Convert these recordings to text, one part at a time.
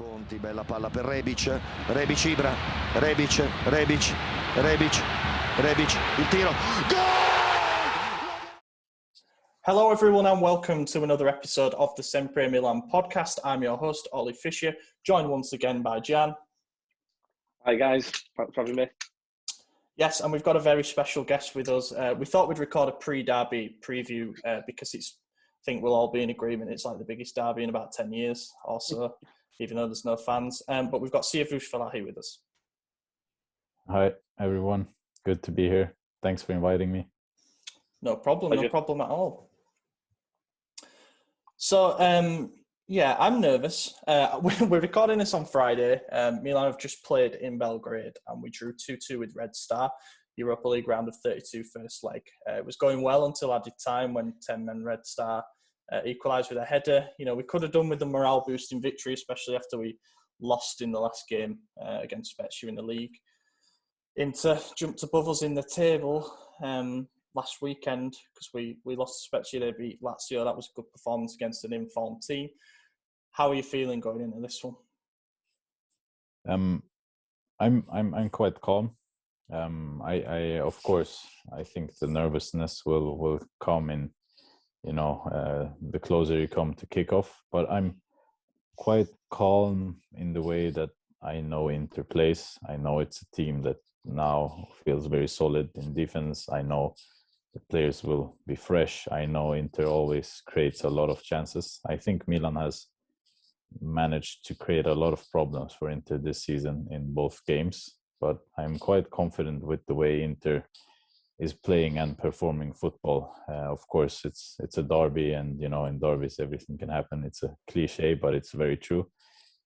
Conti, bella palla per Rebic, Ibra, Rebic, il tiro, goal! Hello everyone and welcome to another episode of the SempreMilan podcast. I'm your host, Ollie Fisher, joined once again by Jan. Hi guys, thanks for having me. Yes, and we've got a very special guest with us. We thought we'd record a pre-derby preview because I think we'll all be in agreement, it's like the biggest derby in about 10 years or so, even though there's no fans. But we've got Siavoush Fallahi with us. Hi, everyone. Good to be here. Thanks for inviting me. No problem, Pleasure. No problem at all. So, I'm nervous. We're recording this on Friday. Milan have just played in Belgrade and we drew 2-2 with Red Star, Europa League round of 32 first leg. It was going well until added time when 10-men Red Star equalised with a header. You know, we could have done with the morale-boosting victory, especially after we lost in the last game against Spezia in the league. Inter jumped above us in the table last weekend because we lost to Spezia. They beat Lazio. That was a good performance against an informed team. How are you feeling going into this one? I'm quite calm. I of course I think the nervousness will come in, the closer you come to kickoff. But I'm quite calm in the way that I know Inter plays. I know it's a team that now feels very solid in defense. I know the players will be fresh. I know Inter always creates a lot of chances. I think Milan has managed to create a lot of problems for Inter this season in both games, but I'm quite confident with the way Inter is playing and performing football. Of course, it's a derby, and in derbies everything can happen. It's a cliche, but it's very true.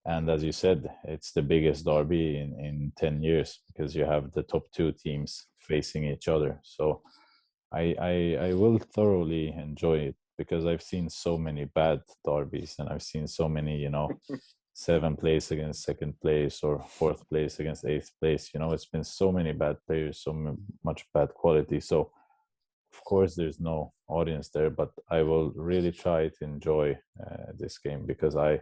And as you said, it's the biggest derby in 10 years because you have the top two teams facing each other. So I will thoroughly enjoy it because I've seen so many bad derbies and I've seen so many, 7th place against 2nd place or 4th place against 8th place. It's been so many bad players, so much bad quality. So of course there's no audience there, but I will really try to enjoy this game because I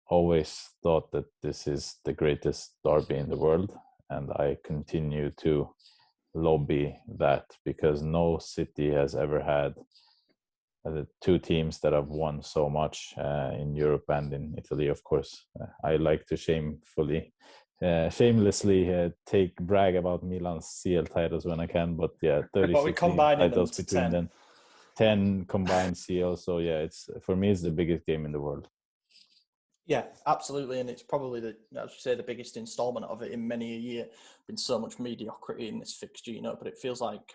always thought that this is the greatest derby in the world, and I continue to lobby that because no city has ever had the two teams that have won so much in Europe and in Italy. Of course, I like to shamelessly brag about Milan's CL titles when I can, but 36 titles between them, 10 combined CL. So for me, it's the biggest game in the world. Yeah, absolutely, and it's probably the biggest instalment of it in many a year. Been so much mediocrity in this fixture, but it feels like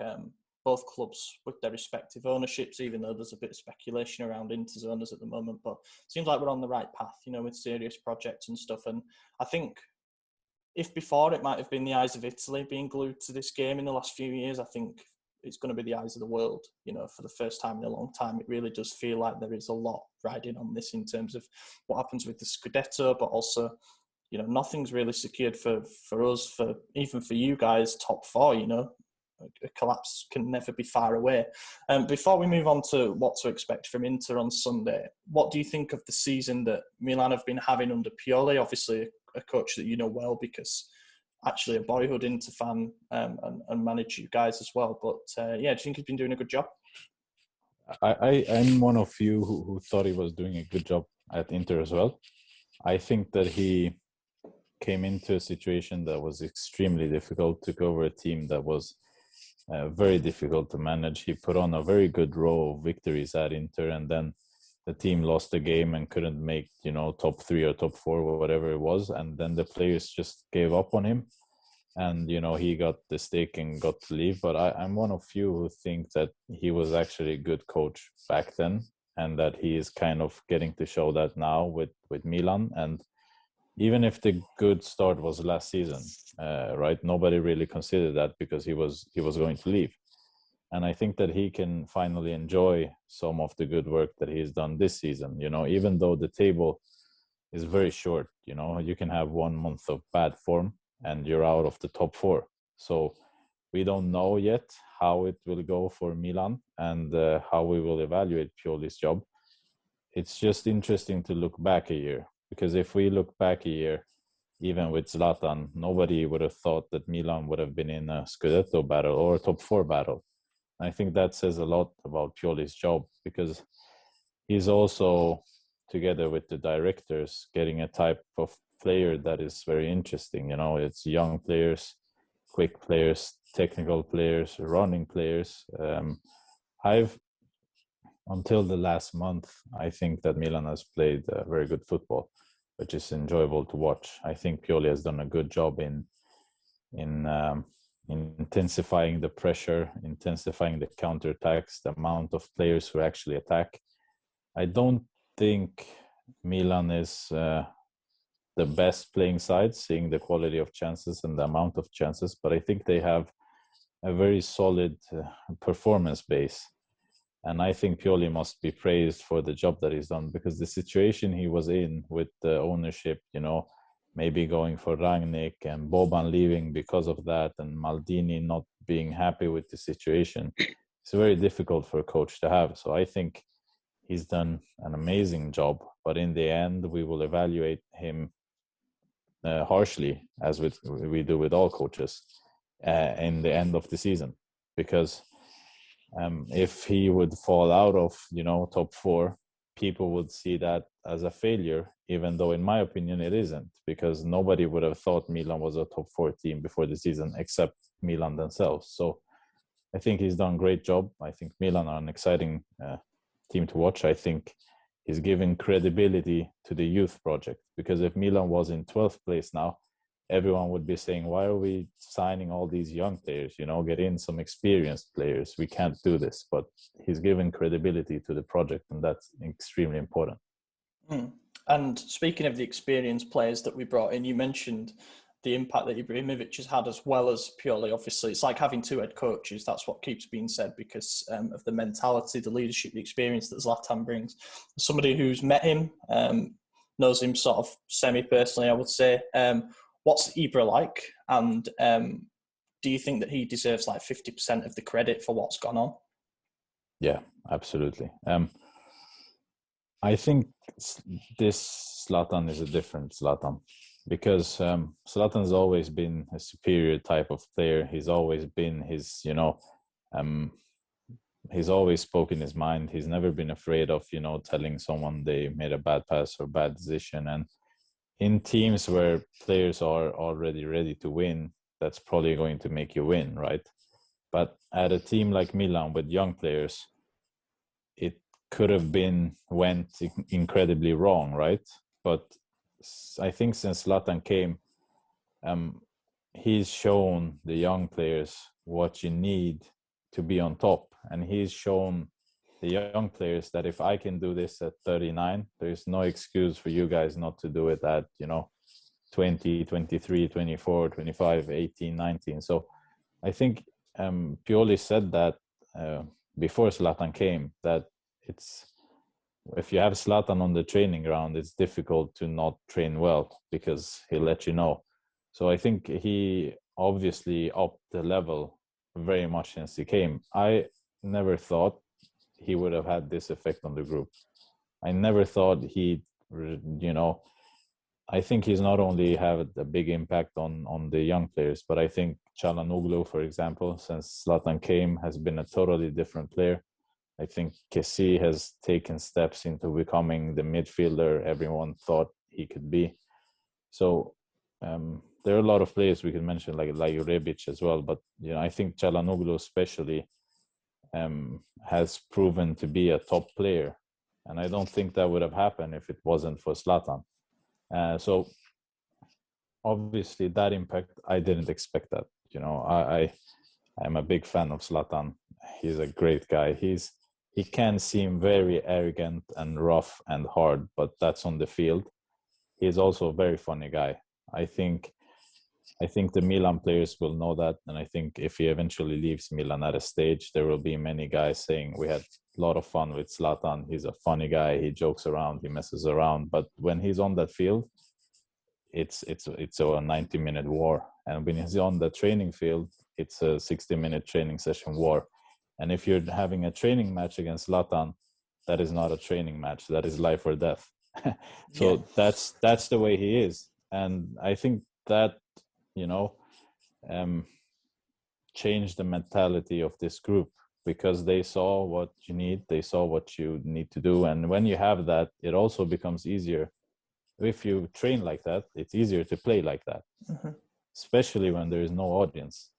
both clubs with their respective ownerships, even though there's a bit of speculation around Inter's owners at the moment, but it seems like we're on the right path, with serious projects and stuff. And I think if before it might have been the eyes of Italy being glued to this game in the last few years, I think it's going to be the eyes of the world, for the first time in a long time. It really does feel like there is a lot riding on this in terms of what happens with the Scudetto, but also, nothing's really secured for us, even for you guys, top four, a collapse can never be far away. Before we move on to what to expect from Inter on Sunday, what do you think of the season that Milan have been having under Pioli? Obviously a coach that you know well because actually a boyhood Inter fan and manage you guys as well. But do you think he's been doing a good job? I'm one of you who thought he was doing a good job at Inter as well. I think that he came into a situation that was extremely difficult, took over a team that was very difficult to manage. He put on a very good row of victories at Inter, and then the team lost the game and couldn't make, top 3 or top 4 or whatever it was. And then the players just gave up on him. And, he got the stick and got to leave. But I'm one of few who think that he was actually a good coach back then, and that he is kind of getting to show that now with Milan. And even if the good start was last season, right? Nobody really considered that because he was going to leave. And I think that he can finally enjoy some of the good work that he's done this season, even though the table is very short, you can have 1 month of bad form and you're out of the top 4. So we don't know yet how it will go for Milan and how we will evaluate Pioli's job. It's just interesting to look back a year Because if we look back a year, even with Zlatan, nobody would have thought that Milan would have been in a Scudetto battle or a top 4 battle. I think that says a lot about Pioli's job, because he's also, together with the directors, getting a type of player that is very interesting. It's young players, quick players, technical players, running players. I've Until the last month, I think that Milan has played very good football, which is enjoyable to watch. I think Pioli has done a good job in intensifying the pressure, intensifying the counterattacks, the amount of players who actually attack. I don't think Milan is the best playing side, seeing the quality of chances and the amount of chances, but I think they have a very solid performance base. And I think Pioli must be praised for the job that he's done, because the situation he was in with the ownership, maybe going for Rangnick and Boban leaving because of that, and Maldini not being happy with the situation, it's very difficult for a coach to have. So I think he's done an amazing job, but in the end, we will evaluate him harshly, as we do with all coaches, in the end of the season, because if he would fall out of top 4, people would see that as a failure, even though in my opinion it isn't, because nobody would have thought Milan was a top 4 team before the season except Milan themselves. So I think he's done a great job. I think Milan are an exciting team to watch. I think he's giving credibility to the youth project, because if Milan was in 12th place now, everyone would be saying, why are we signing all these young players? Get in some experienced players. We can't do this. But he's given credibility to the project, and that's extremely important. And speaking of the experienced players that we brought in, you mentioned the impact that Ibrahimovic has had, as well as Pioli. Obviously, it's like having 2 head coaches. That's what keeps being said, because of the mentality, the leadership, the experience that Zlatan brings. As somebody who's met him, knows him sort of semi-personally, I would say. What's Ibra like? And do you think that he deserves like 50% of the credit for what's gone on? Yeah, absolutely. I think this Zlatan is a different Zlatan, because Zlatan's always been a superior type of player. He's always been he's always spoken his mind. He's never been afraid of, telling someone they made a bad pass or bad decision. And in teams where players are already ready to win, that's probably going to make you win, right? But at a team like Milan with young players, it could have went incredibly wrong, right? But I think since Zlatan came, he's shown the young players what you need to be on top. And he's shown the young players that if I can do this at 39, there's no excuse for you guys not to do it at 20, 23, 24, 25, 18, 19. So I think Pioli said that before Zlatan came, that if you have Zlatan on the training ground, it's difficult to not train well, because he'll let you know. So I think he obviously upped the level very much since he came. I never thought he would have had this effect on the group. I never thought I think he's not only had a big impact on the young players, but I think Çalhanoğlu, for example, since Zlatan came, has been a totally different player. I think Kessie has taken steps into becoming the midfielder everyone thought he could be. So there are a lot of players we can mention, like Rebic as well. But I think Çalhanoğlu especially has proven to be a top player, and I don't think that would have happened if it wasn't for Zlatan. So obviously that impact, I didn't expect that. I'm a big fan of Zlatan. He's a great guy. He can seem very arrogant and rough and hard, but that's on the field. He's also a very funny guy. I think the Milan players will know that, and I think if he eventually leaves Milan at a stage, there will be many guys saying we had a lot of fun with Zlatan. He's a funny guy. He jokes around. He messes around. But when he's on that field, it's a 90-minute war. And when he's on the training field, it's a 60-minute training session war. And if you're having a training match against Zlatan, that is not a training match. That is life or death. So Yeah. that's the way he is. And I think that, you know, changed the mentality of this group, because they saw what you need, they saw what you need to do. And when you have that, it also becomes easier. If you train like that, it's easier to play like that, especially when there is no audience.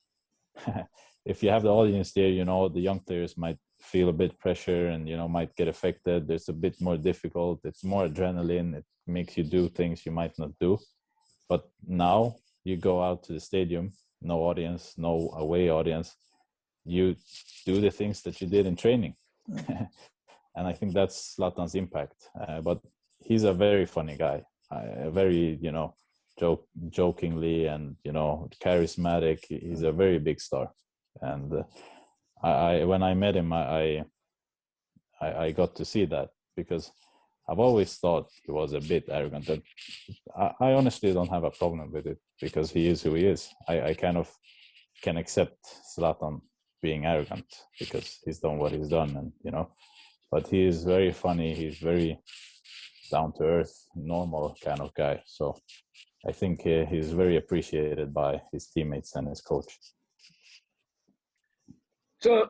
If you have the audience there, you know, the young players might feel a bit pressure and, you know, might get affected. It's a bit more difficult. It's more adrenaline. It makes you do things you might not do. But now you go out to the stadium, no audience, no away audience. You do the things that you did in training. And I think that's Zlatan's impact. But he's a very funny guy, very, you know, jokingly and, you know, charismatic. He's a very big star. And I when I met him, I got to see that, because I've always thought he was a bit arrogant. And I honestly don't have a problem with it, because he is who he is. I kind of can accept Zlatan being arrogant because he's done what he's done, and, you know, but he is very funny. He's very down to earth, normal kind of guy. So I think he's very appreciated by his teammates and his coach. So,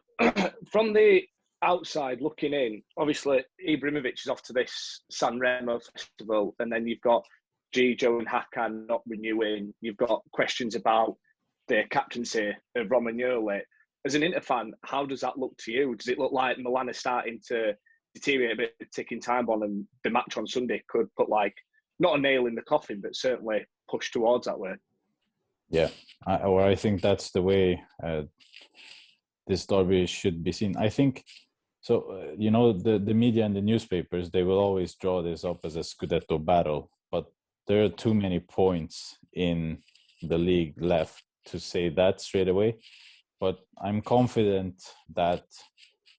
from the outside looking in, obviously Ibrahimovic is off to this Sanremo festival, and then you've got Gijo and Hakan not renewing. You've got questions about the captaincy of Romagnoli. As an Inter fan, how does that look to you? Does it look like Milan is starting to deteriorate a bit, of ticking time bomb, and the match on Sunday could put, like, not a nail in the coffin, but certainly push towards that way? Yeah, I think that's the way this derby should be seen. I think so. You know, the media and the newspapers, they will always draw this up as a Scudetto battle, but there are too many points in the league left to say that straight away. But I'm confident that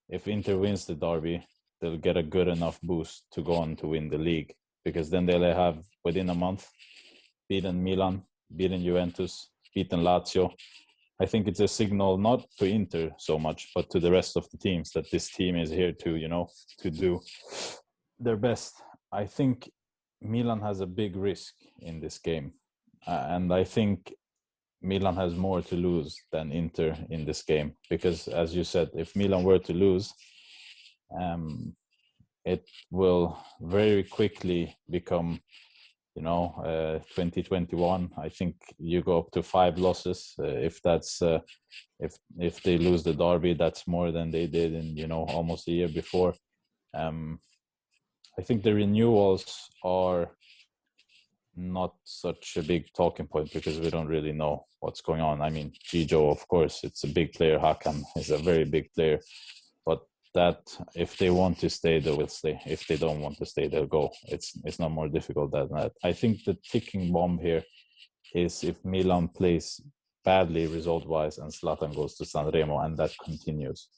if Inter wins the derby, they'll get a good enough boost to go on to win the league, because then they'll have, within a month, beaten Milan, beaten Juventus, beaten Lazio. I think it's a signal not to Inter so much, but to the rest of the teams, that this team is here to, you know, to do their best. I think Milan has a big risk in this game. And I think Milan has more to lose than Inter in this game, because, as you said, if Milan were to lose, it will very quickly become, you know, 2021. I think you go up to 5 losses. If that's if they lose the derby, that's more than they did in, you know, almost a year before. I think the renewals are not such a big talking point, because we don't really know what's going on. I mean, Gijo, of course, it's a big player. Hakan is a very big player. But that, if they want to stay, they will stay. If they don't want to stay, they'll go. It's not more difficult than that. I think the ticking bomb here is if Milan plays badly result-wise and Zlatan goes to Sanremo, and that continues,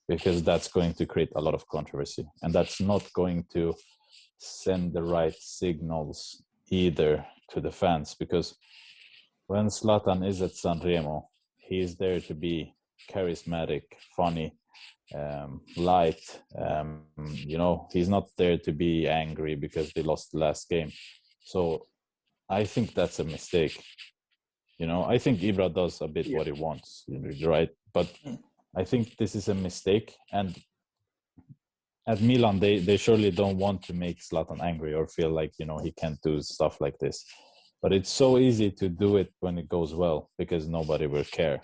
because that's going to create a lot of controversy, and that's not going to send the right signals either to the fans, because when Zlatan is at Sanremo, he is there to be charismatic, funny, light. You know, he's not there to be angry because they lost the last game. So I think that's a mistake. You know, I think Ibra does a bit what he wants, right? But I think this is a mistake. And at Milan, they surely don't want to make Zlatan angry or feel like, you know, he can't do stuff like this. But it's so easy to do it when it goes well, because nobody will care.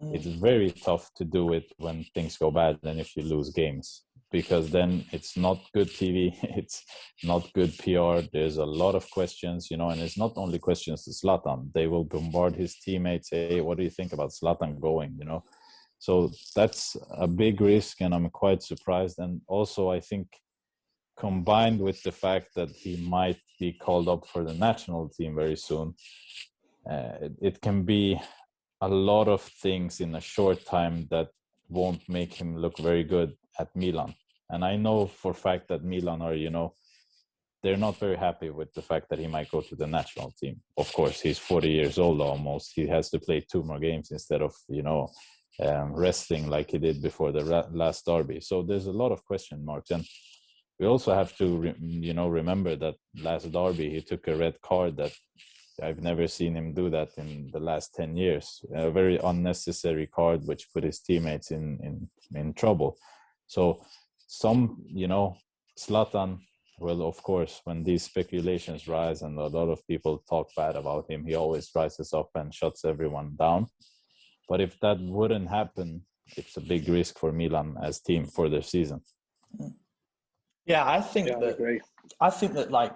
It's very tough to do it when things go bad and if you lose games, because then it's not good TV, it's not good PR. There's a lot of questions, you know, and it's not only questions to Zlatan. They will bombard his teammates. Hey, what do you think about Zlatan going, you know? So that's a big risk, and I'm quite surprised. And also, I think, combined with the fact that he might be called up for the national team very soon, it can be a lot of things in a short time that won't make him look very good at Milan. And I know for a fact that Milan are, you know, they're not very happy with the fact that he might go to the national team. Of course, he's 40 years old almost. He has to play 2 more games instead of, you know, resting like he did before the last derby. So there's a lot of question marks. And we also have to remember that last derby he took a red card that I've never seen him do that in the last 10 years. A very unnecessary card which put his teammates in trouble. So Zlatan, well, of course, when these speculations rise and a lot of people talk bad about him, he always rises up and shuts everyone down. But if that wouldn't happen, it's a big risk for Milan as team for their season. Yeah, I think I agree. like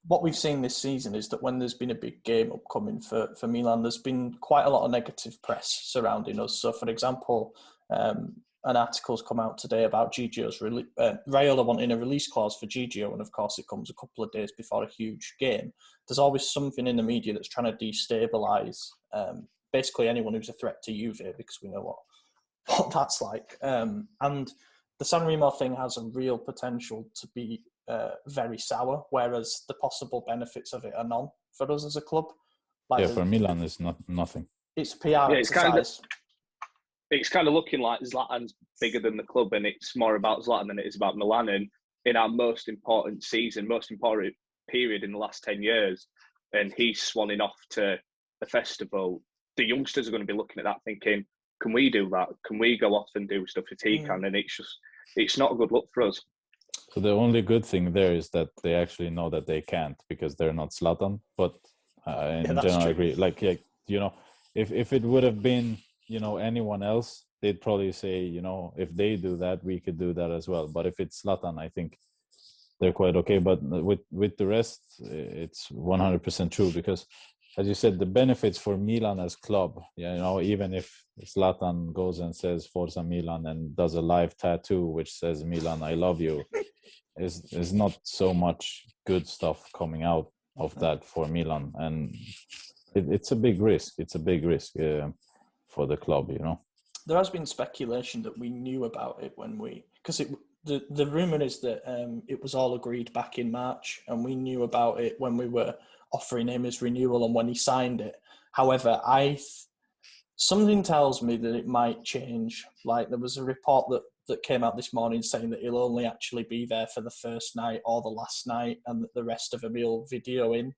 what we've seen this season is that when there's been a big game upcoming for Milan, there's been quite a lot of negative press surrounding us. So, for example, an article's come out today about Gigio's Raiola wanting a release clause for Gigio, and of course it comes a couple of days before a huge game. There's always something in the media that's trying to destabilise basically anyone who's a threat to Juve, because we know what that's like. And the Sanremo thing has a real potential to be very sour, whereas the possible benefits of it are none for us as a club. Like for Milan, it's nothing. It's a PR exercise. It's kind of looking like Zlatan's bigger than the club, and it's more about Zlatan than it is about Milan. And in our most important season, most important period in the last 10 years, and he's swanning off to the festival, the youngsters are going to be looking at that thinking, can we do that? Can we go off and do stuff that he can? And it's not a good look for us. So the only good thing there is that they actually know that they can't because they're not Zlatan. But in general, I agree. Like, if it would have been, anyone else, they'd probably say, if they do that, we could do that as well. But if it's Zlatan, I think they're quite okay. But with the rest, it's 100% true because, as you said, the benefits for Milan as club, even if Zlatan goes and says Forza Milan and does a live tattoo which says Milan, I love you, is not so much good stuff coming out of that for Milan. And it's a big risk. It's a big risk for the club, There has been speculation that we knew about it because the rumour is that it was all agreed back in March, and we knew about it when we were offering him his renewal and when he signed it. However, something tells me that it might change. Like there was a report that came out this morning saying that he'll only actually be there for the first night or the last night, and that the rest of him he'll video in.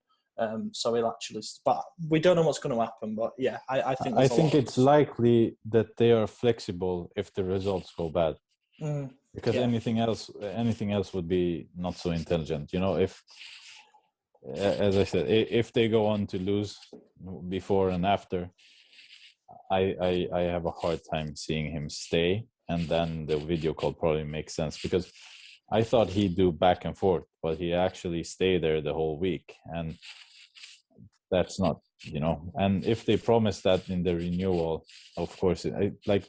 So he'll actually, but we don't know what's going to happen. But yeah, I think it's likely that they are flexible if the results go bad, because anything else would be not so intelligent. If, as I said, if they go on to lose before and after, I have a hard time seeing him stay, and then the video call probably makes sense because I thought he'd do back and forth, but he actually stayed there the whole week, and that's not, and if they promise that in the renewal, of course,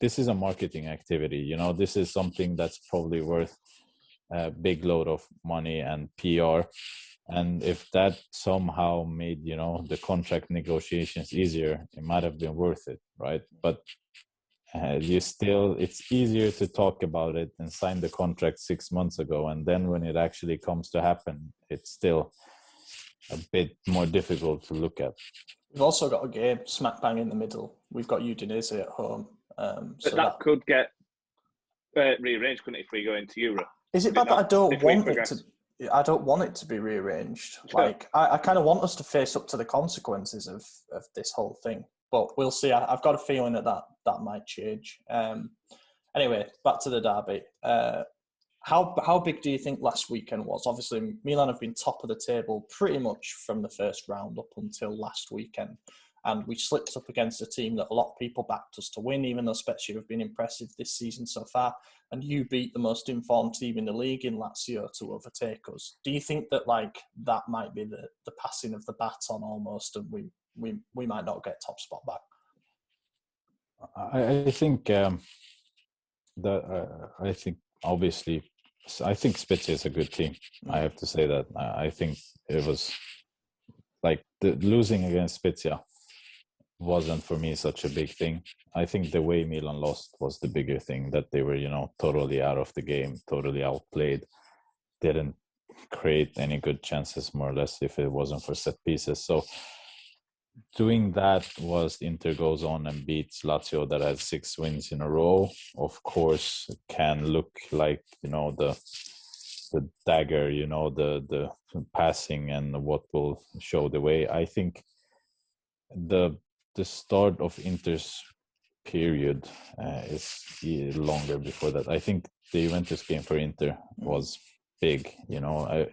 this is a marketing activity, this is something that's probably worth a big load of money and PR. And if that somehow made, the contract negotiations easier, it might have been worth it, right? But it's easier to talk about it and sign the contract 6 months ago. And then when it actually comes to happen, it's still a bit more difficult to look at. We've also got a game smack bang in the middle. We've got Udinese at home. But that could get rearranged, couldn't it, if we go into Europe? Is it bad that I don't want it to? I don't want it to be rearranged. Like I kind of want us to face up to the consequences of this whole thing. But we'll see. I've got a feeling that might change. Anyway, back to the derby. How big do you think last weekend was? Obviously, Milan have been top of the table pretty much from the first round up until last weekend. And we slipped up against a team that a lot of people backed us to win, even though Spezia have been impressive this season so far. And you beat the most informed team in the league in Lazio to overtake us. Do you think that that might be the passing of the baton almost, and we might not get top spot back? I think obviously, I think Spezia is a good team. I have to say that. I think it was the losing against Spezia wasn't for me such a big thing. I think the way Milan lost was the bigger thing, that they were, totally out of the game, totally outplayed, didn't create any good chances, more or less, if it wasn't for set pieces. So doing that was Inter goes on and beats Lazio that has 6 wins in a row. Of course, it can look like, the the dagger, you know, the passing and what will show the way. I think the start of Inter's period is longer before that. I think the Juventus game for Inter was big. You know,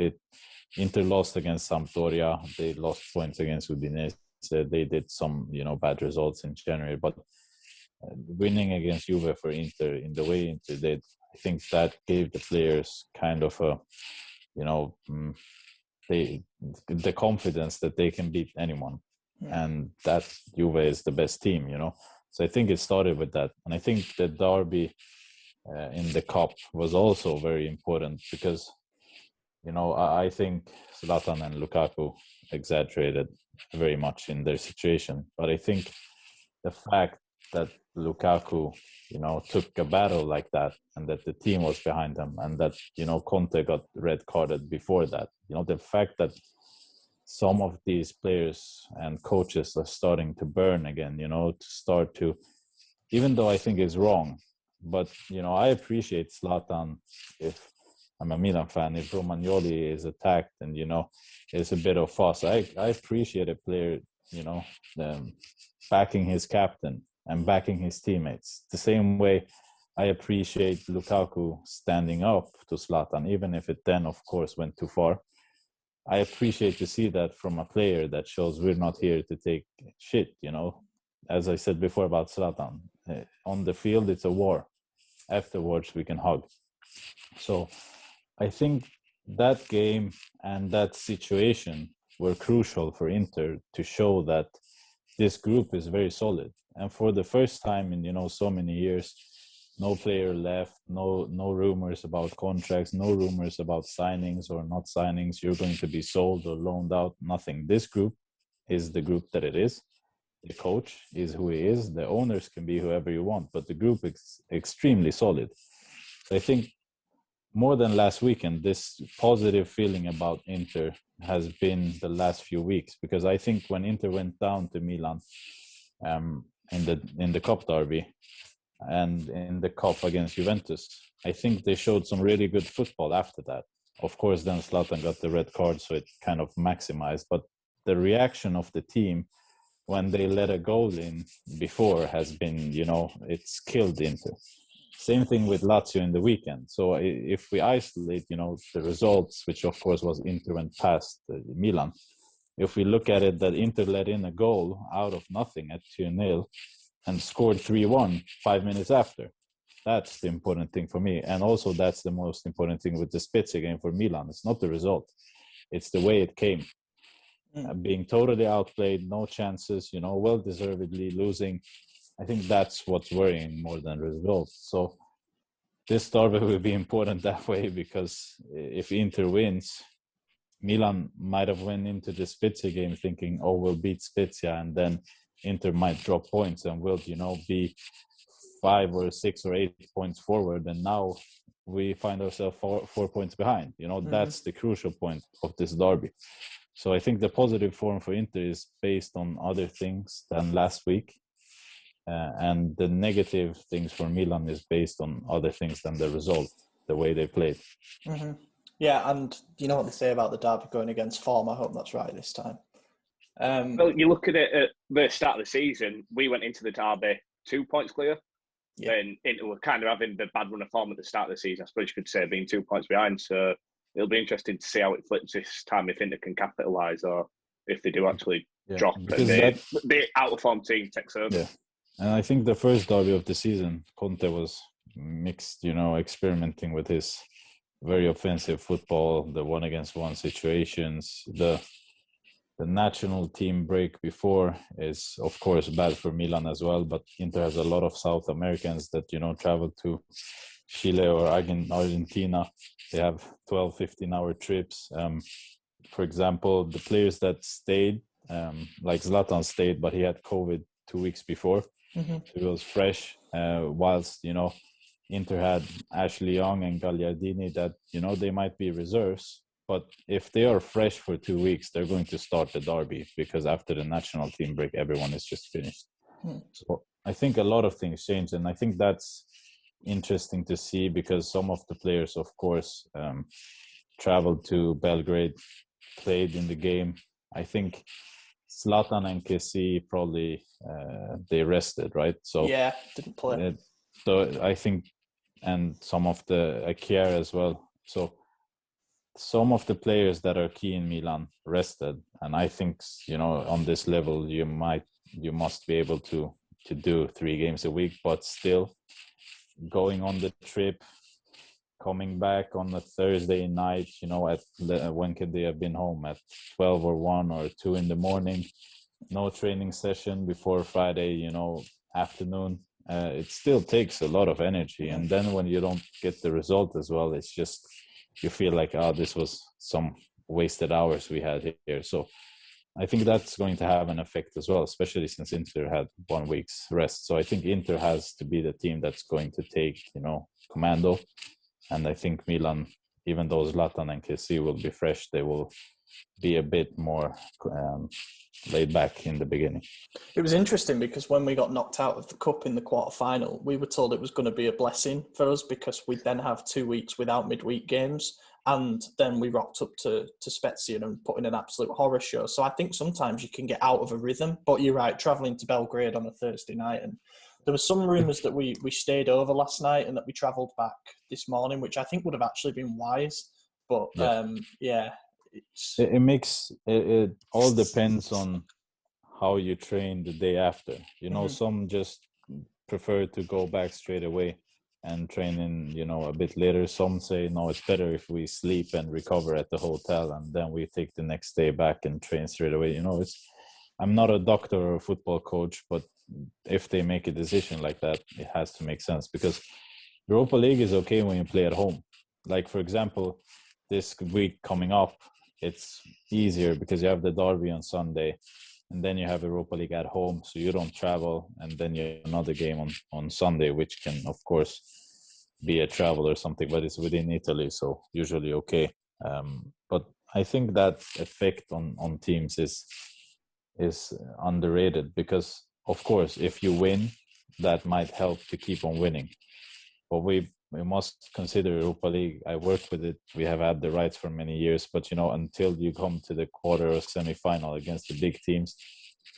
Inter lost against Sampdoria. They lost points against Udinese. They did some, you know, bad results in January, but winning against Juve for Inter in the way Inter did, I think that gave the players kind of a, you know, the confidence that they can beat anyone, and that Juve is the best team, you know. So I think it started with that, and I think the derby in the cup was also very important because, you know, I think Zlatan and Lukaku exaggerated very much in their situation, but I think the fact that Lukaku, you know, took a battle like that and that the team was behind him and that, you know, Conte got red carded before that, you know, the fact that some of these players and coaches are starting to burn again, you know, to start to, even though I think it's wrong, but, you know, I appreciate Zlatan if I'm a Milan fan, if Romagnoli is attacked and, you know, it's a bit of fuss. I appreciate a player, you know, backing his captain and backing his teammates. The same way I appreciate Lukaku standing up to Zlatan, even if it then, of course, went too far. I appreciate to see that from a player that shows we're not here to take shit, you know. As I said before about Zlatan, on the field, it's a war. Afterwards, we can hug. So I think that game and that situation were crucial for Inter to show that this group is very solid. And for the first time in, you know, so many years, no player left, no rumors about contracts, no rumors about signings or not signings. You're going to be sold or loaned out, nothing. This group is the group that it is. The coach is who he is. The owners can be whoever you want, but the group is extremely solid. So I think more than last weekend, this positive feeling about Inter has been the last few weeks, because I think when Inter went down to Milan in the cup derby and in the cup against Juventus, I think they showed some really good football after that. Of course, then Zlatan got the red card, so it kind of maximized. But the reaction of the team when they let a goal in before has been, you know, it's killed Inter. Same thing with Lazio in the weekend. So if we isolate, you know, the results, which of course was Inter went past Milan, if we look at it that Inter let in a goal out of nothing at 2-0 and scored 3-1 5 minutes after, that's the important thing for me. And also that's the most important thing with the Spezia game for Milan. It's not the result. It's the way it came. Being totally outplayed, no chances, you know, well-deservedly losing. I think that's what's worrying more than results. So this derby will be important that way, because if Inter wins, Milan might have went into the Spezia game thinking, oh, we'll beat Spezia, and then Inter might drop points and will, you know, be 5 or 6 or 8 points forward. And now we find ourselves four points behind. You know, that's the crucial point of this derby. So I think the positive form for Inter is based on other things than last week. And the negative things for Milan is based on other things than the result, the way they played. Mm-hmm. Yeah, and you know what they say about the derby going against form? I hope that's right this time. Well, you look at it at the start of the season, we went into the derby 2 points clear. Yeah. And Inter were kind of having the bad run of form at the start of the season, I suppose you could say, being 2 points behind. So it'll be interesting to see how it flips this time, if Inter can capitalise or if they do actually drop and the out-of-form team takes over. Yeah. And I think the first derby of the season, Conte was mixed, you know, experimenting with his very offensive football, the one-against-one situations. The national team break before is, of course, bad for Milan as well, but Inter has a lot of South Americans that, you know, travel to Chile or Argentina. They have 12, 15-hour trips. For example, the players that stayed, like Zlatan stayed, but he had COVID 2 weeks before. Mm-hmm. It was fresh, whilst, you know, Inter had Ashley Young and Gagliardini that, you know, they might be reserves, but if they are fresh for 2 weeks, they're going to start the derby, because after the national team break, everyone is just finished. So I think a lot of things change, and I think that's interesting to see, because some of the players, of course, traveled to Belgrade, played in the game. I think Zlatan and Kessie probably they rested, right? So yeah, didn't play. So I think, and some of the Akier as well. So some of the players that are key in Milan rested, and I think on this level you must be able to do 3 games a week, but still going on the trip, coming back on a Thursday night, when could they have been home at 12 or 1 or 2 in the morning? No training session before Friday, afternoon. It still takes a lot of energy, and then when you don't get the result as well, it's just you feel like, this was some wasted hours we had here. So I think that's going to have an effect as well, especially since Inter had 1 week's rest. So I think Inter has to be the team that's going to take, commando. And I think Milan, even though Zlatan and Kessie will be fresh, they will be a bit more laid back in the beginning. It was interesting because when we got knocked out of the cup in the quarter-final, we were told it was going to be a blessing for us because we'd then have 2 weeks without midweek games. And then we rocked up to Spezia and put in an absolute horror show. So I think sometimes you can get out of a rhythm. But you're right, travelling to Belgrade on a Thursday night. And there were some rumours that we stayed over last night and that we travelled back this morning, which I think would have actually been wise. But it makes it all depends on how you train the day after. Some just prefer to go back straight away and train in a bit later. Some say no, it's better if we sleep and recover at the hotel and then we take the next day back and train straight away. I'm not a doctor or a football coach, but if they make a decision like that, it has to make sense, because Europa League is okay when you play at home. Like, for example, this week coming up, it's easier because you have the derby on Sunday and then you have Europa League at home, so you don't travel, and then you have another game on Sunday, which can, of course, be a travel or something, but it's within Italy, so usually okay. But I think that effect on teams is underrated because, of course, if you win, that might help to keep on winning. But we must consider Europa League. I work with it. We have had the rights for many years, but until you come to the quarter or semi-final against the big teams,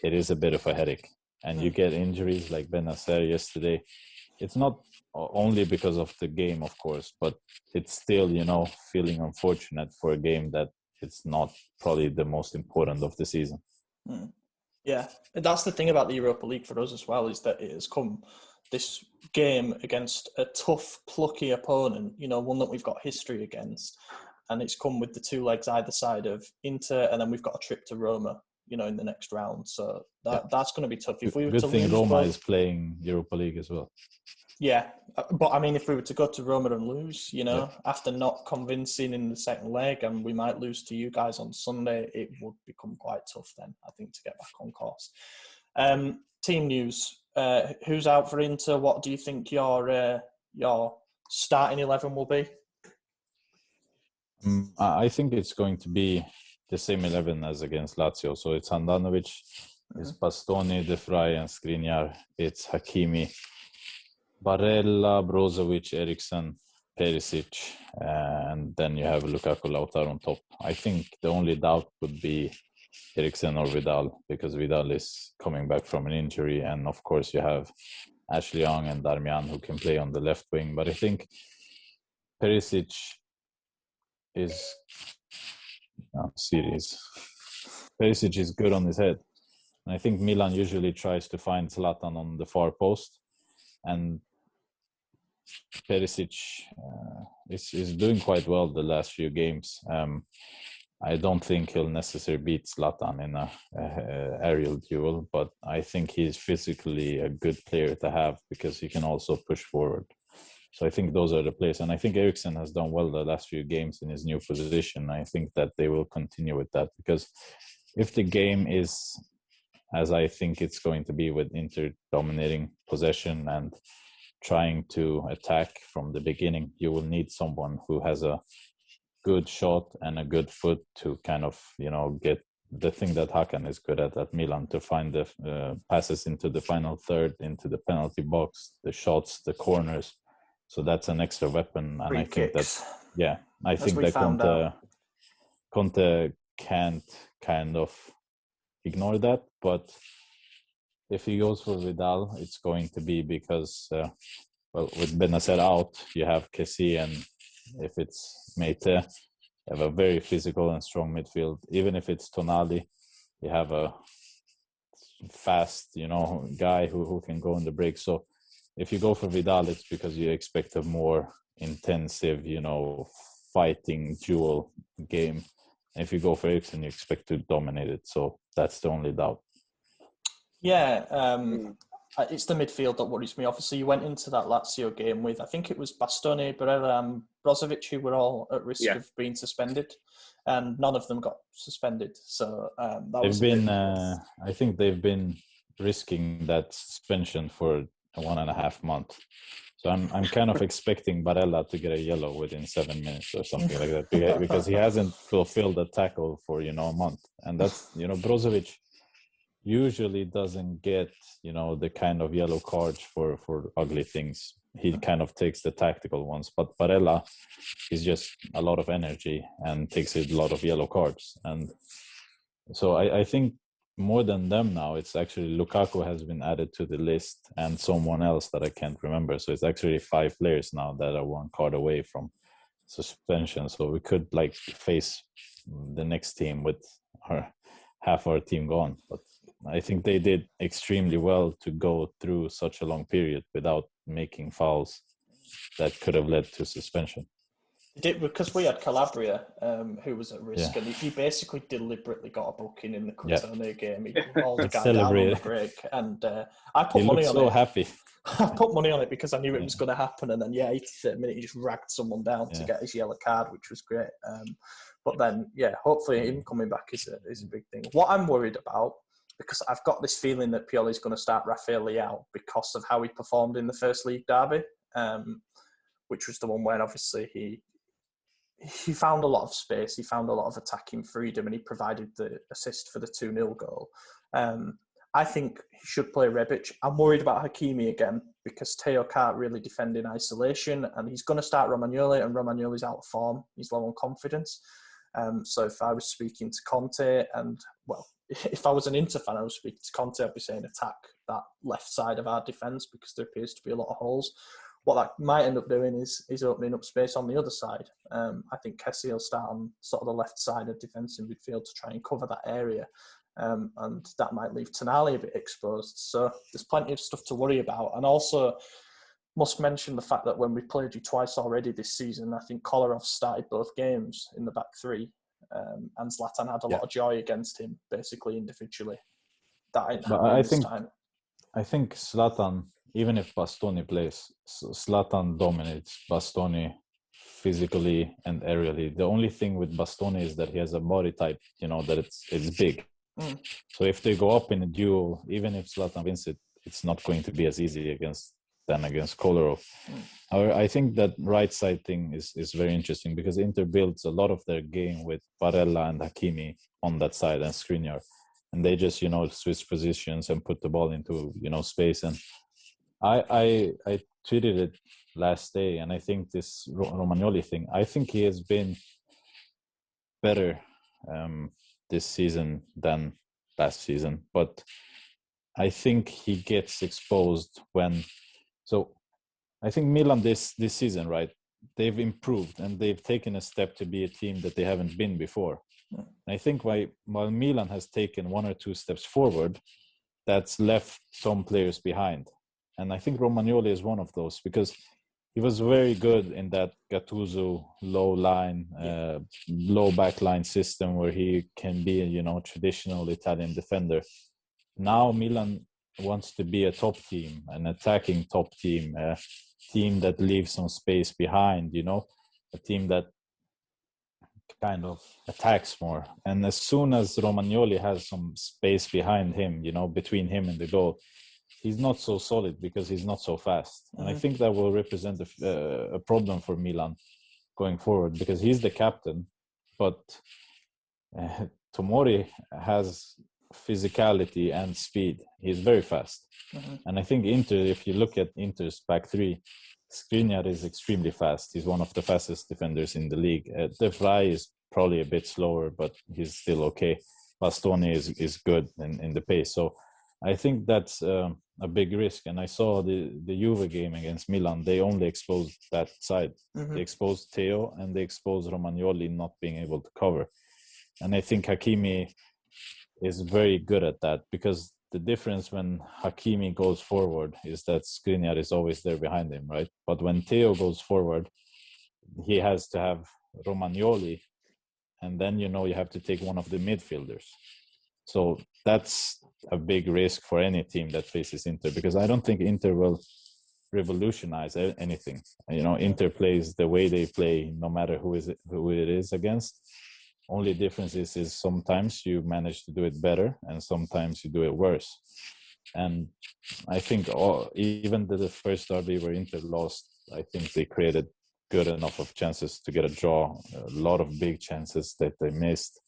it is a bit of a headache. And you get injuries like Benacer yesterday. It's not only because of the game, of course, but it's still, feeling unfortunate for a game that it's not probably the most important of the season. Yeah, that's the thing about the Europa League for us as well, is that it has come this game against a tough, plucky opponent, one that we've got history against. And it's come with the 2 legs either side of Inter, and then we've got a trip to Roma, in the next round. So that's going to be tough. If we were Good to thing lose Roma is playing Europa League as well. Yeah, but I mean, if we were to go to Roma and lose, after not convincing in the second leg, and we might lose to you guys on Sunday, it would become quite tough then, I think, to get back on course. Team news. Who's out for Inter? What do you think your starting 11 will be? I think it's going to be the same 11 as against Lazio. So it's Handanovic, it's Bastoni, De Vrij, and Skriniar. It's Hakimi, Barella, Brozovic, Eriksen, Perisic, and then you have Lukaku, Lautaro on top. I think the only doubt would be Eriksen or Vidal, because Vidal is coming back from an injury, and of course you have Ashley Young and Darmian who can play on the left wing. But I think Perisic is Perisic is good on his head, and I think Milan usually tries to find Zlatan on the far post, and Perisic is doing quite well the last few games. I don't think he'll necessarily beat Zlatan in a aerial duel, but I think he's physically a good player to have because he can also push forward. So I think those are the players. And I think Eriksen has done well the last few games in his new position. I think that they will continue with that, because if the game is as I think it's going to be, with Inter dominating possession and trying to attack from the beginning, you will need someone who has a good shot and a good foot to kind of, get the thing that Hakan is good at Milan, to find the passes into the final third, into the penalty box, the shots, the corners. So that's an extra weapon. And I think that, Yeah, I As think we that found out. Conte can't kind of ignore that, but if he goes for Vidal, it's going to be because, with Benacer out, you have Kessie, and if it's Meite, you have a very physical and strong midfield. Even if it's Tonali, you have a fast, guy who can go in the break. So if you go for Vidal, it's because you expect a more intensive, fighting duel game. And if you go for Eriksen, you expect to dominate it. So that's the only doubt. Yeah, it's the midfield that worries me. Obviously, you went into that Lazio game with, I think it was Bastoni, Barella, and Brozovic, who were all at risk of being suspended, and none of them got suspended. So I think they've been risking that suspension for 1.5 months. So I'm kind of expecting Barella to get a yellow within 7 minutes or something like that, because he hasn't fulfilled a tackle for a month, and that's Brozovic usually doesn't get the kind of yellow cards for ugly things. He kind of takes the tactical ones, but Barella is just a lot of energy and takes a lot of yellow cards. And so I think more than them now, it's actually Lukaku has been added to the list, and someone else that I can't remember. So it's actually 5 players now that are 1 card away from suspension. So we could face the next team with half our team gone. But I think they did extremely well to go through such a long period without making fouls that could have led to suspension. Did, because we had Calabria, who was at risk, and he basically deliberately got a booking in the Crotone game. He hauled a guy down on the break, and I put money on it. He looked so happy. I put money on it because I knew it was going to happen, and then 83rd minute he just ragged someone down to get his yellow card, which was great. But then, hopefully him coming back is a big thing. What I'm worried about, because I've got this feeling that Pioli's going to start Rafael Leao because of how he performed in the first league derby, which was the one where obviously he found a lot of space, he found a lot of attacking freedom, and he provided the assist for the 2-0 goal. I think he should play Rebic. I'm worried about Hakimi again because Teo can't really defend in isolation, and he's going to start Romagnoli, and Romagnoli's out of form. He's low on confidence. So if I was speaking to Conte, and if I was an Inter fan, I was speaking to Conte, I'd be saying attack that left side of our defence because there appears to be a lot of holes. What that might end up doing is opening up space on the other side. I think Kessie will start on sort of the left side of defensive midfield to try and cover that area. And that might leave Tonali a bit exposed. So there's plenty of stuff to worry about. And also must mention the fact that when we played you twice already this season, I think Kolarov started both games in the back 3. And Zlatan had a lot of joy against him, basically individually. That ain't happening this time. I think Zlatan, even if Bastoni plays, Zlatan dominates Bastoni physically and aerially. The only thing with Bastoni is that he has a body type, that it's big. So if they go up in a duel, even if Zlatan wins it, it's not going to be as easy against Kolarov. However, I think that right side thing is very interesting because Inter builds a lot of their game with Barella and Hakimi on that side and Skriniar. And they just, switch positions and put the ball into, space. And I tweeted it last day, and I think this Romagnoli thing, I think he has been better this season than last season. But I think he gets exposed when... So I think Milan this season, right, they've improved and they've taken a step to be a team that they haven't been before. And I think while Milan has taken 1 or 2 steps forward, that's left some players behind. And I think Romagnoli is one of those because he was very good in that Gattuso low back line system where he can be a, traditional Italian defender. Now Milan wants to be a top team, an attacking top team, a team that leaves some space behind, a team that kind of attacks more. And as soon as Romagnoli has some space behind him, between him and the goal, he's not so solid because he's not so fast. And I think that will represent a problem for Milan going forward because he's the captain, but Tomori has physicality and speed. He's very fast. And I think Inter, if you look at Inter's back 3, Skriniar is extremely fast. He's one of the fastest defenders in the league. De Vrij is probably a bit slower, but he's still okay. Bastoni is good in the pace. So I think that's a big risk. And I saw the Juve game against Milan. They only exposed that side. Mm-hmm. They exposed Theo and they exposed Romagnoli not being able to cover. And I think Hakimi is very good at that, because the difference when Hakimi goes forward is that Skriniar is always there behind him, right? But when Theo goes forward, he has to have Romagnoli, and then you have to take one of the midfielders. So that's a big risk for any team that faces Inter, because I don't think Inter will revolutionize anything. Inter plays the way they play, no matter who it is against. Only difference is sometimes you manage to do it better and sometimes you do it worse. And I think even the first derby where Inter lost, I think they created good enough of chances to get a draw. A lot of big chances that they missed.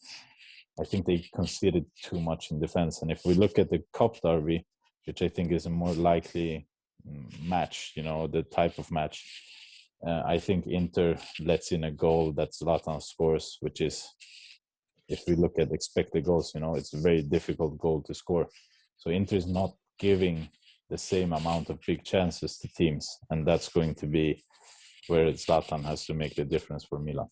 I think they conceded too much in defense. And if we look at the Cup derby, which I think is a more likely match, the type of match, I think Inter lets in a goal that Zlatan scores, which is, if we look at expected goals, it's a very difficult goal to score. So Inter is not giving the same amount of big chances to teams, and that's going to be where Zlatan has to make the difference for Milan.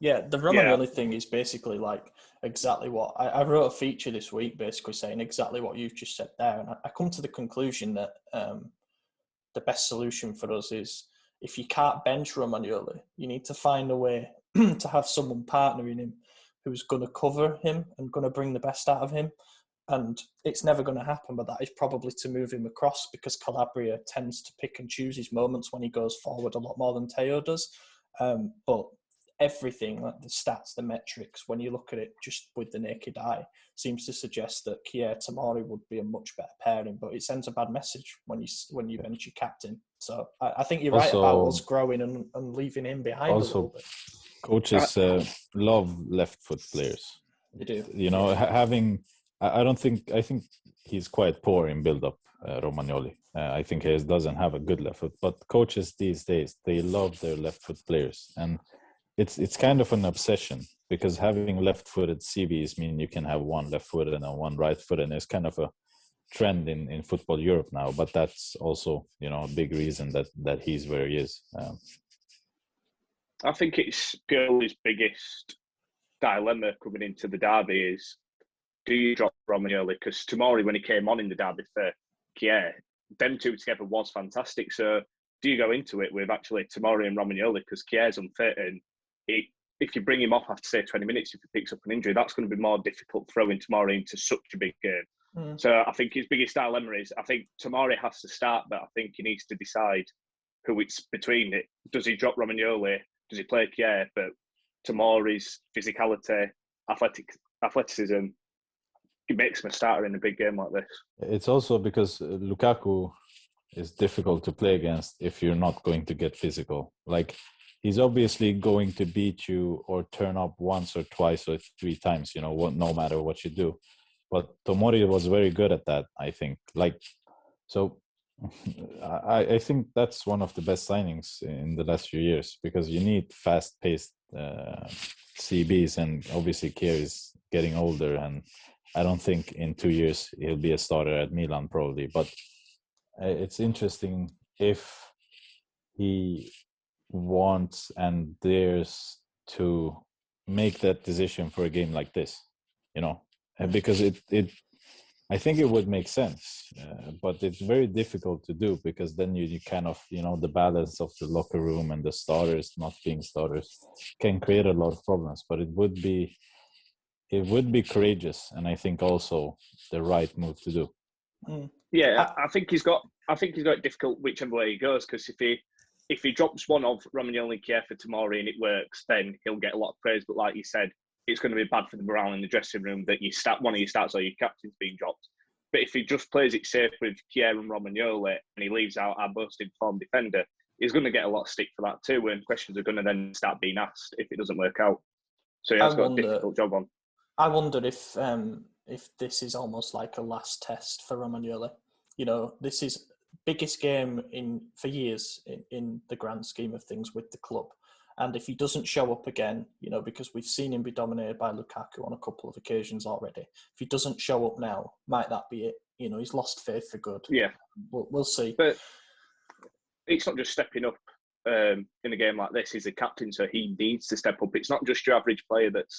Yeah, the Romagnoli thing is basically like exactly what I wrote a feature this week, basically saying exactly what you've just said there, and I come to the conclusion that the best solution for us is, if you can't bench Romagnoli, you need to find a way to have someone partnering him who's going to cover him and going to bring the best out of him. And it's never going to happen, but that is probably to move him across, because Calabria tends to pick and choose his moments when he goes forward a lot more than Theo does. But everything, like the stats, the metrics, when you look at it just with the naked eye, seems to suggest that Kier Tomori would be a much better pairing, but it sends a bad message when you bench your captain. So I think you're right about us growing and leaving him behind a little bit. Coaches love left foot players. They do. I think he's quite poor in build-up, Romagnoli. I think he doesn't have a good left foot, but coaches these days, they love their left foot players. And it's kind of an obsession, because having left-footed CVs mean you can have one left foot and one right foot, and it's kind of a trend in football Europe now. But that's also a big reason that he's where he is. I think it's Pioli's biggest dilemma coming into the derby is, do you drop Romagnoli? Because Tomori, when he came on in the derby for Kier, them two together was fantastic. So do you go into it with actually Tomori and Romagnoli, because Kier's unfit, and if you bring him off after, say, 20 minutes, if he picks up an injury, that's going to be more difficult throwing Tomori into such a big game. So I think his biggest dilemma is, I think Tomori has to start, but I think he needs to decide who it's between. Does he drop Romagnoli? Does he play Kier? But Tomori's physicality, athleticism, it makes him a starter in a big game like this. It's also because Lukaku is difficult to play against if you're not going to get physical. Like, he's obviously going to beat you or turn up once or twice or three times, no matter what you do. But Tomori was very good at that, I think. I think that's one of the best signings in the last few years, because you need fast-paced CBs, and obviously Kier is getting older, and I don't think in 2 years he'll be a starter at Milan probably. But it's interesting if he wants and dares to make that decision for a game like this, because I think it would make sense, but it's very difficult to do, because then you kind of, the balance of the locker room and the starters not being starters can create a lot of problems. But it would be courageous, and I think also the right move to do. Yeah, I think he's got it difficult whichever way he goes, because if he drops one of Romagnoli and Kier for Tomori and it works, then he'll get a lot of praise. But like you said, it's going to be bad for the morale in the dressing room that one of your starts or your captain's being dropped. But if he just plays it safe with Kier and Romagnoli and he leaves out our most informed defender, he's going to get a lot of stick for that too, and questions are going to then start being asked if it doesn't work out. So he has got a difficult job on. I wonder if this is almost like a last test for Romagnoli. This is biggest game for years in the grand scheme of things with the club. And if he doesn't show up again, because we've seen him be dominated by Lukaku on a couple of occasions already, if he doesn't show up now, might that be it? He's lost faith for good. Yeah. We'll see. But it's not just stepping up in a game like this. He's a captain, so he needs to step up. It's not just your average player that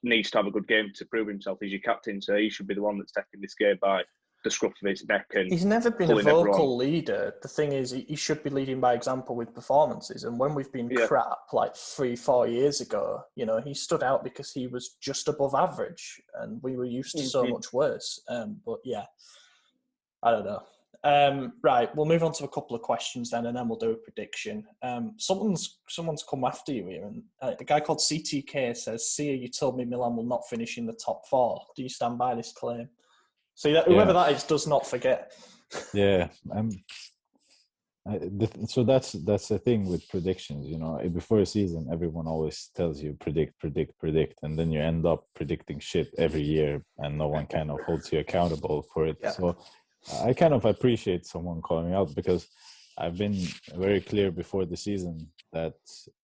needs to have a good game to prove himself. He's your captain, so he should be the one that's taking this game by the scruff of his neck. And he's never been a vocal leader. The thing is, he should be leading by example with performances. And when we've been crap, like 3-4 years ago, he stood out because he was just above average, and we were used to so much worse. But yeah, I don't know. Right, we'll move on to a couple of questions then, and then we'll do a prediction. Someone's come after you here, and a guy called CTK says, "Sia, you told me Milan will not finish in the top 4. Do you stand by this claim?" So whoever that is does not forget. Yeah, so that's the thing with predictions. Before a season, everyone always tells you predict, and then you end up predicting shit every year, and no one kind of holds you accountable for it. Yeah. So I kind of appreciate someone calling me out, because I've been very clear before the season that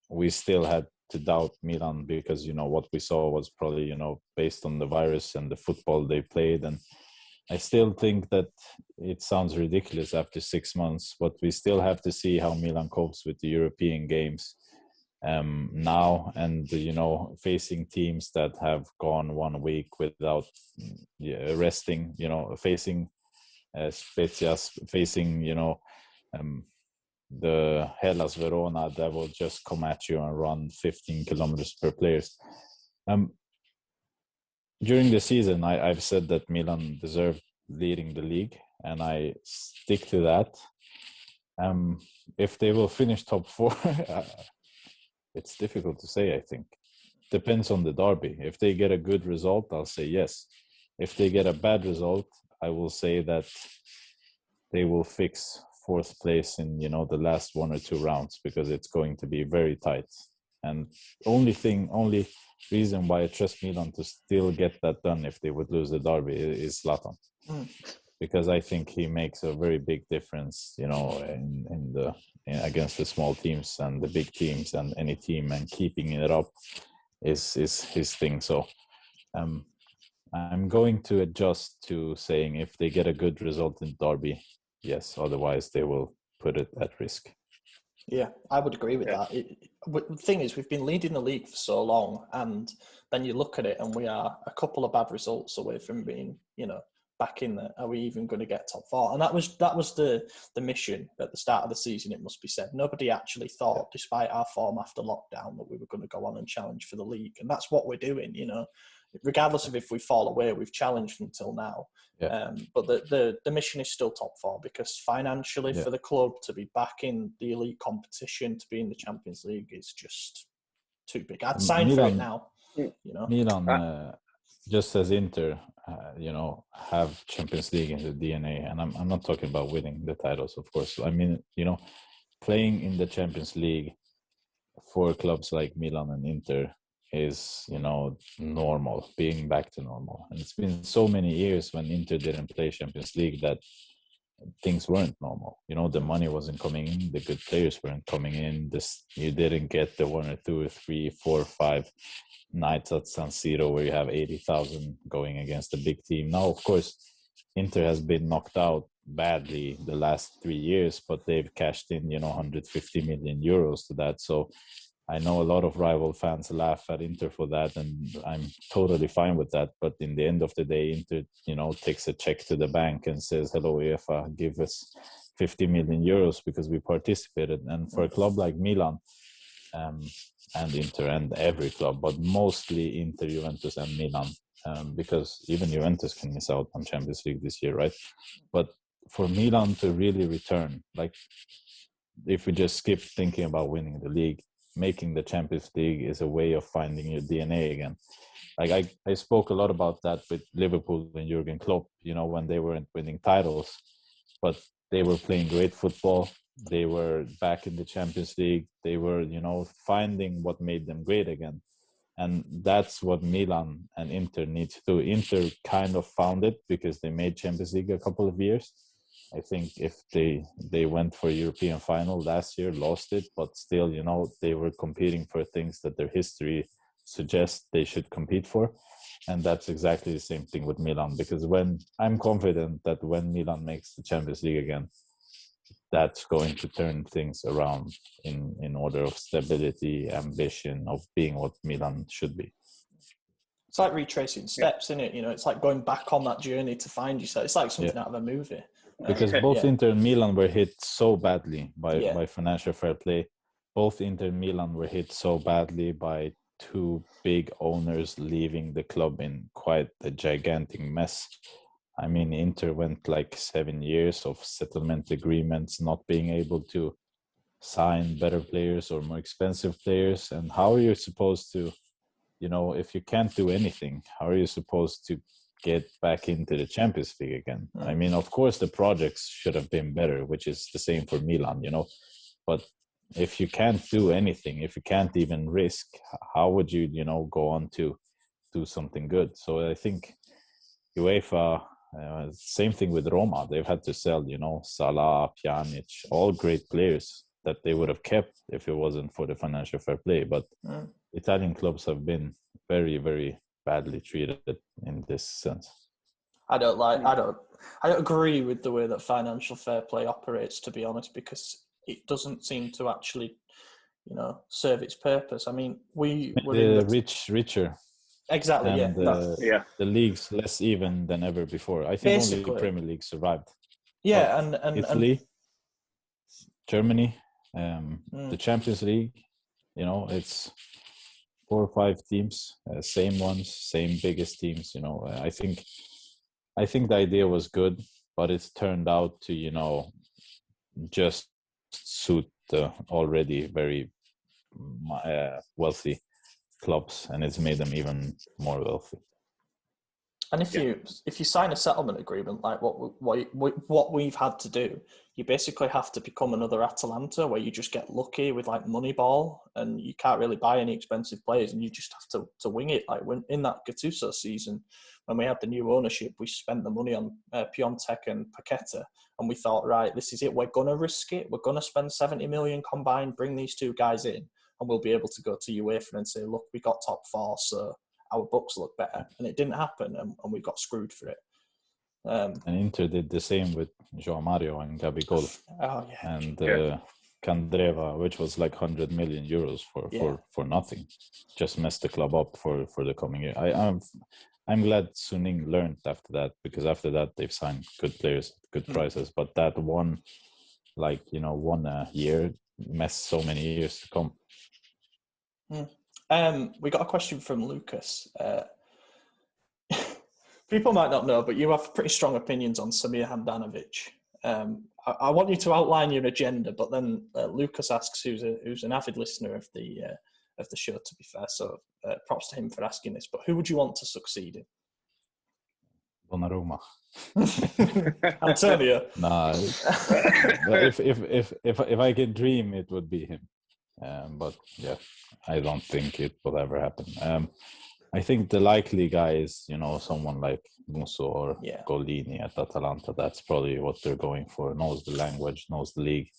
we still had to doubt Milan, because what we saw was probably based on the virus and the football they played. And I still think that it sounds ridiculous after 6 months, but we still have to see how Milan copes with the European games now, and facing teams that have gone 1 week without resting, facing Spezia, facing the Hellas Verona that will just come at you and run 15 kilometers per players. During the season, I've said that Milan deserved leading the league, and I stick to that. If they will finish top 4, it's difficult to say, I think. Depends on the derby. If they get a good result, I'll say yes. If they get a bad result, I will say that they will fix 4th place in, the last 1 or 2 rounds, because it's going to be very tight. And only reason why I trust Milan to still get that done if they would lose the derby is Zlatan. Because I think he makes a very big difference, against the small teams and the big teams and any team, and keeping it up is his thing. So I'm going to adjust to saying if they get a good result in derby, yes. Otherwise, they will put it at risk. Yeah, I would agree with that. The thing is, we've been leading the league for so long, and then you look at it, and we are a couple of bad results away from being, back in there. Are we even going to get top 4? And that was the mission at the start of the season, it must be said. Nobody actually thought, despite our form after lockdown, that we were going to go on and challenge for the league. And that's what we're doing, Regardless of if we fall away, we've challenged until now. Yeah. But the mission is still top 4, because financially for the club to be back in the elite competition, to be in the Champions League, is just too big. I'd sign for it now. Milan, just as Inter, have Champions League in the DNA, and I'm not talking about winning the titles, of course. I mean, playing in the Champions League for clubs like Milan and Inter is, normal, being back to normal. And it's been so many years when Inter didn't play Champions League that things weren't normal. The money wasn't coming in, the good players weren't coming in. You didn't get the 1 or 2 or 3, 4 or 5 nights at San Siro where you have 80,000 going against a big team. Now, of course, Inter has been knocked out badly the last 3 years, but they've cashed in, 150 million euros to that. So I know a lot of rival fans laugh at Inter for that, and I'm totally fine with that. But in the end of the day, Inter, takes a check to the bank and says, "Hello, UEFA, give us 50 million euros because we participated." And for a club like Milan, and Inter and every club, but mostly Inter, Juventus, and Milan, because even Juventus can miss out on Champions League this year, right? But for Milan to really return, like if we just skip thinking about winning the league, making the Champions League is a way of finding your DNA again. Like I spoke a lot about that with Liverpool and Jurgen Klopp, when they weren't winning titles, but they were playing great football. They were back in the Champions League. They were, finding what made them great again. And that's what Milan and Inter need to do. Inter kind of found it because they made Champions League a couple of years. I think if they went for European final last year, lost it, but still, they were competing for things that their history suggests they should compete for. And that's exactly the same thing with Milan, because when I'm confident that when Milan makes the Champions League again, that's going to turn things around in order of stability, ambition, of being what Milan should be. It's like retracing steps, isn't it? It's like going back on that journey to find yourself. It's like something out of a movie. Because both Inter and Milan were hit so badly by financial fair play. Both Inter and Milan were hit so badly by two big owners leaving the club in quite a gigantic mess. I mean, Inter went like 7 years of settlement agreements, not being able to sign better players or more expensive players. And how are you supposed to, if you can't do anything, how are you supposed to get back into the Champions League again? I mean, of course, the projects should have been better, which is the same for Milan, but if you can't do anything, if you can't even risk, how would you, go on to do something good? So I think UEFA, same thing with Roma. They've had to sell, Salah, Pjanic, all great players that they would have kept if it wasn't for the financial fair play. But Italian clubs have been very, very badly treated in this sense. I don't agree with the way that financial fair play operates, to be honest, because it doesn't seem to actually, serve its purpose. I mean, we were the rich richer. Exactly. And the league's less even than ever before. I think basically, only the Premier League survived. Yeah, but and Italy, Germany, the Champions League, it's 4 or 5 teams, same ones, same biggest teams. I think the idea was good, but it's turned out to just suit the already very wealthy clubs, and it's made them even more wealthy. And if you sign a settlement agreement like what we've had to do, you basically have to become another Atalanta, where you just get lucky with like Moneyball, and you can't really buy any expensive players, and you just have to wing it. Like when in that Gattuso season, when we had the new ownership, we spent the money on Piontek and Paqueta, and we thought, right, this is it. We're gonna risk it. We're gonna spend 70 million combined, bring these two guys in, and we'll be able to go to UEFA and say, look, we got top 4, so our books look better. And it didn't happen, and we got screwed for it. And Inter did the same with Gianmario and Gabigol. And Candreva, which was like 100 million euros for nothing. Just messed the club up for the coming year. I'm glad Suning learned after that, because after that they've signed good players at good prices. But that one year messed so many years to come. We got a question from Lucas. People might not know, but you have pretty strong opinions on Samir Handanovic. I want you to outline your agenda, but then Lucas asks, who's an avid listener of the show, to be fair. So props to him for asking this. But who would you want to succeed in? Donnarumma. Antonio. Nah. if I could dream, it would be him. But yeah, I don't think it will ever happen. I think the likely guy is, someone like Musso or Golini at Atalanta. That's probably what they're going for. Knows the language, knows the league.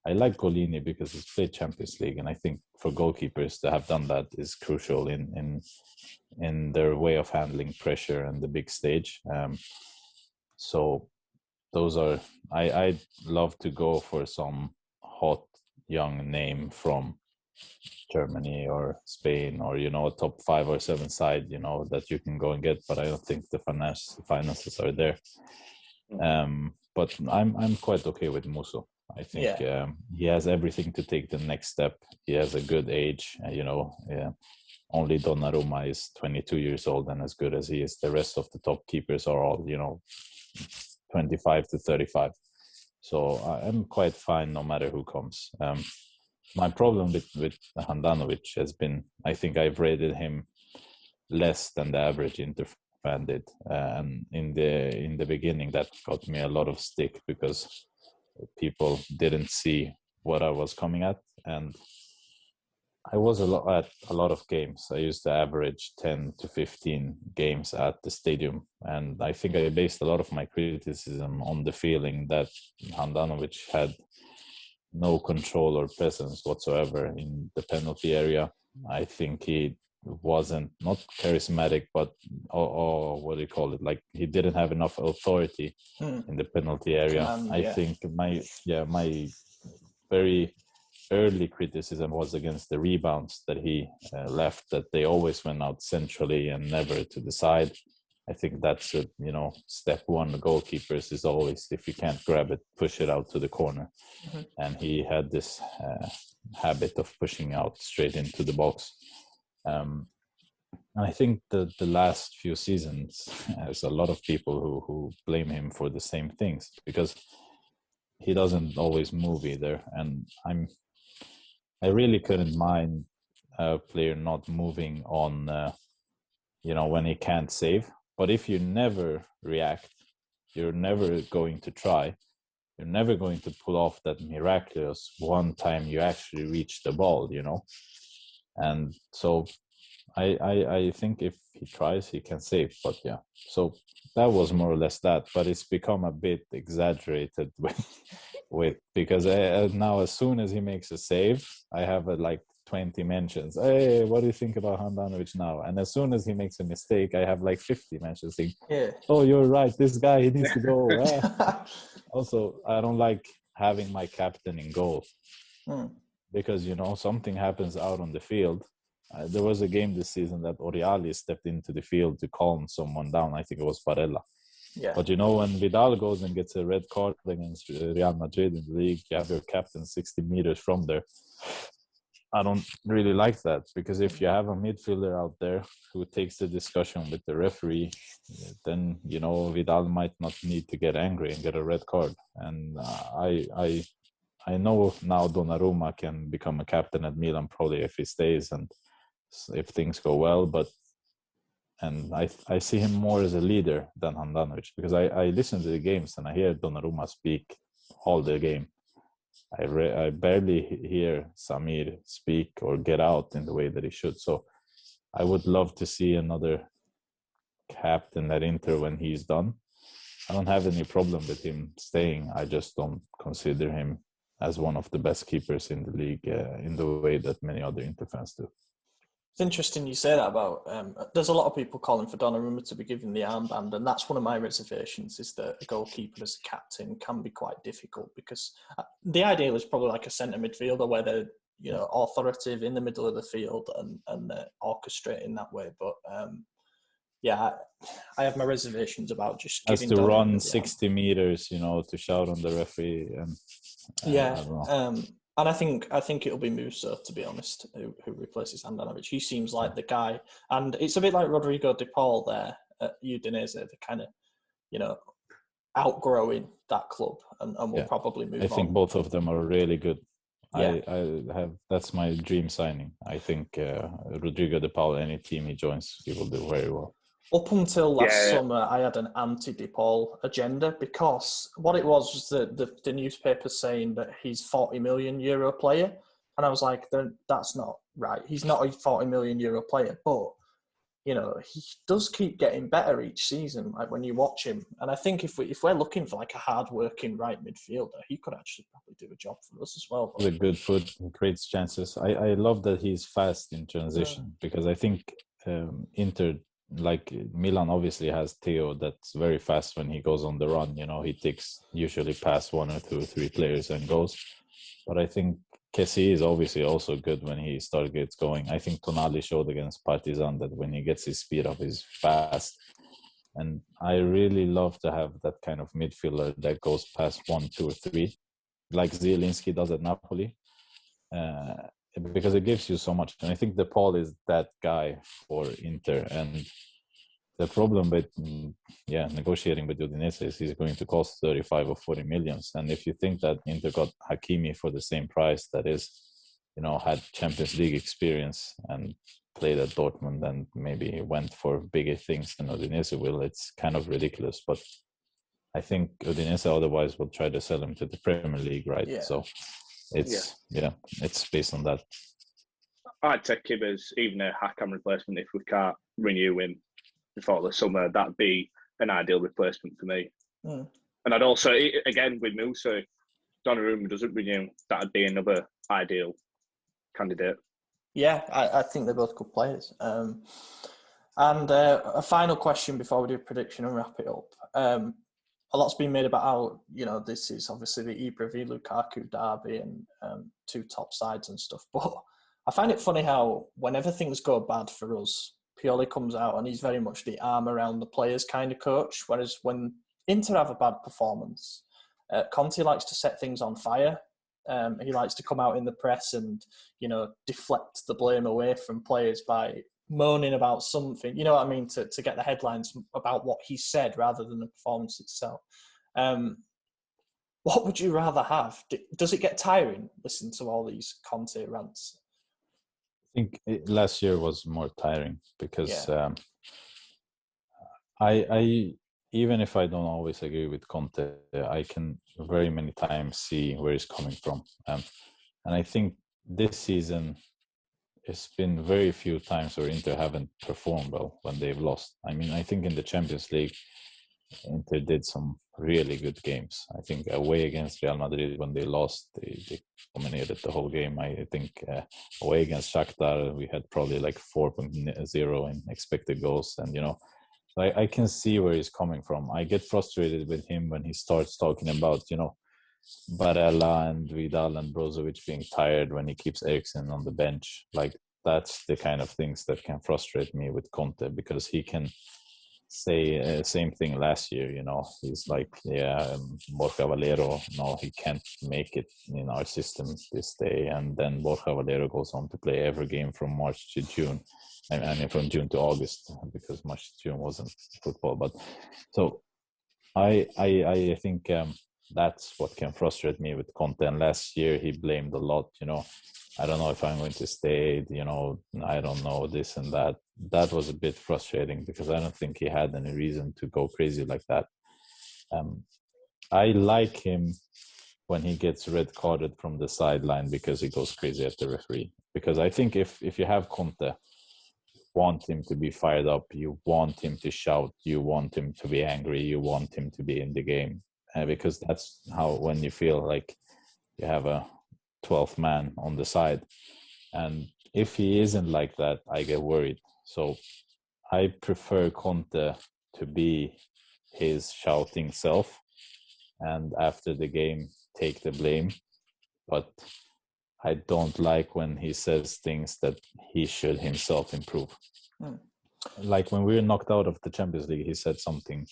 I like Golini because he's played Champions League, and I think for goalkeepers to have done that is crucial in their way of handling pressure and the big stage. So those are. I'd love to go for some hot young name from Germany or Spain, or a top 5 or 7 side, that you can go and get. But I don't think the finances are there. But I'm quite okay with Musso. I think he has everything to take the next step. He has a good age. Only Donnarumma is 22 years old and as good as he is. The rest of the top keepers are all 25 to 35. So I'm quite fine no matter who comes. My problem with Handanovic has been, I think I've rated him less than the average Inter fan did. And in the beginning, that got me a lot of stick because people didn't see what I was coming at. And I was at a lot of games. I used to average 10 to 15 games at the stadium. And I think I based a lot of my criticism on the feeling that Handanovic had no control or presence whatsoever in the penalty area. I think he wasn't not charismatic, but or what do you call it? Like he didn't have enough authority in the penalty area. I think my very early criticism was against the rebounds that he left, that they always went out centrally and never to the side. I think that's step one. The goalkeepers is always, if you can't grab it, push it out to the corner. And he had this habit of pushing out straight into the box. And I think the last few seasons, there's a lot of people who blame him for the same things, because he doesn't always move either. And I really couldn't mind a player not moving on, when he can't save. But if you never react, you're never going to try. You're never going to pull off that miraculous one time you actually reach the ball, And so I think if he tries, he can save. But yeah, so that was more or less that. But it's become a bit exaggerated with because now as soon as he makes a save, I have like 20 mentions. Hey, what do you think about Handanovic now? And as soon as he makes a mistake, I have like 50 mentions saying, oh, you're right, this guy, he needs to go. Also, I don't like having my captain in goal because, something happens out on the field. There was a game this season that Oriali stepped into the field to calm someone down. I think it was Barella. Yeah. But when Vidal goes and gets a red card against Real Madrid in the league, you have your captain 60 meters from there. I don't really like that, because if you have a midfielder out there who takes the discussion with the referee, then Vidal might not need to get angry and get a red card. And I know now Donnarumma can become a captain at Milan probably if he stays and if things go well, and I see him more as a leader than Handanovic, because I listen to the games and I hear Donnarumma speak all the game. I barely hear Samir speak or get out in the way that he should. So I would love to see another captain at Inter when he's done. I don't have any problem with him staying. I just don't consider him as one of the best keepers in the league in the way that many other Inter fans do. It's interesting you say that about, there's a lot of people calling for Donnarumma to be given the armband, and that's one of my reservations, is that a goalkeeper as a captain can be quite difficult, because the ideal is probably like a centre midfielder where they're, authoritative in the middle of the field and orchestrating that way. But I have my reservations about just giving to run 60 meters, to shout on the referee. And I don't know. And I think it'll be Musa, to be honest, who replaces Handanovic. He seems like the guy, and it's a bit like Rodrigo De Paul there at Udinese. They're kind of, outgrowing that club, and will probably move on. I think both of them are really good. Yeah. That's my dream signing. I think Rodrigo De Paul, any team he joins, he will do very well. Up until last summer, I had an anti-De Paul agenda, because what it was the newspaper saying that he's €40 million player. And I was like, that's not right. He's not a €40 million player, but, he does keep getting better each season, like when you watch him. And I think if we're looking for like a hard-working right midfielder, he could actually probably do a job for us as well. With a good foot, creates chances. I love that he's fast in transition, because I think Inter, like Milan obviously has Theo that's very fast when he goes on the run. He takes usually past 1 or 2 or 3 players and goes. But I think Kessie is obviously also good when he gets going. I think Tonali showed against Partizan that when he gets his speed up, he's fast. And I really love to have that kind of midfielder that goes past 1, 2 or 3, like Zielinski does at Napoli. Because it gives you so much. And I think De Paul is that guy for Inter. And the problem with negotiating with Udinese is he's going to cost 35 or 40 millions. And if you think that Inter got Hakimi for the same price, that is, had Champions League experience and played at Dortmund and maybe went for bigger things than Udinese will, it's kind of ridiculous. But I think Udinese otherwise will try to sell him to the Premier League, right? Yeah. So it's based on that. I'd take him as even a Hakan replacement if we can't renew him before the summer. That'd be an ideal replacement for me. Mm. And I'd also, again, with Musa, if Donnarumma doesn't renew, that'd be another ideal candidate. Yeah, I think they're both good players. And a final question before we do a prediction and wrap it up. A lot's been made about how, this is obviously the Ibra v Lukaku derby and two top sides and stuff. But I find it funny how whenever things go bad for us, Pioli comes out and he's very much the arm around the players kind of coach. Whereas when Inter have a bad performance, Conte likes to set things on fire. He likes to come out in the press and, deflect the blame away from players by moaning about something, you know what I mean, to get the headlines about what he said rather than the performance itself. What would you rather have? Does it get tiring listening to all these Conte rants? I think last year was more tiring because I even if I don't always agree with Conte, I can very many times see where he's coming from. And I think this season, it's been very few times where Inter haven't performed well when they've lost. I mean, I think in the Champions League, Inter did some really good games. I think away against Real Madrid when they lost, they dominated the whole game. I think away against Shakhtar, we had probably like 4.0 in expected goals. And, I can see where he's coming from. I get frustrated with him when he starts talking about, Barella and Vidal and Brozovic being tired when he keeps Eriksen on the bench. Like, that's the kind of things that can frustrate me with Conte, because he can say same thing last year. He's like, Borja Valero, no, he can't make it in our system this day. And then Borja Valero goes on to play every game from March to June. I mean, from June to August, because March to June wasn't football. But so I think that's what can frustrate me with Conte. And last year he blamed a lot, I don't know if I'm going to stay, I don't know, this and that. That was a bit frustrating because I don't think he had any reason to go crazy like that. I like him when he gets red carded from the sideline because he goes crazy at the referee. Because I think if you have Conte, want him to be fired up, you want him to shout, you want him to be angry, you want him to be in the game, because that's how, when you feel like you have a 12th man on the side. And if he isn't like that, I get worried. So I prefer Conte to be his shouting self and after the game take the blame, but I don't like when he says things that he should himself improve. Like when we were knocked out of the Champions League, he said something,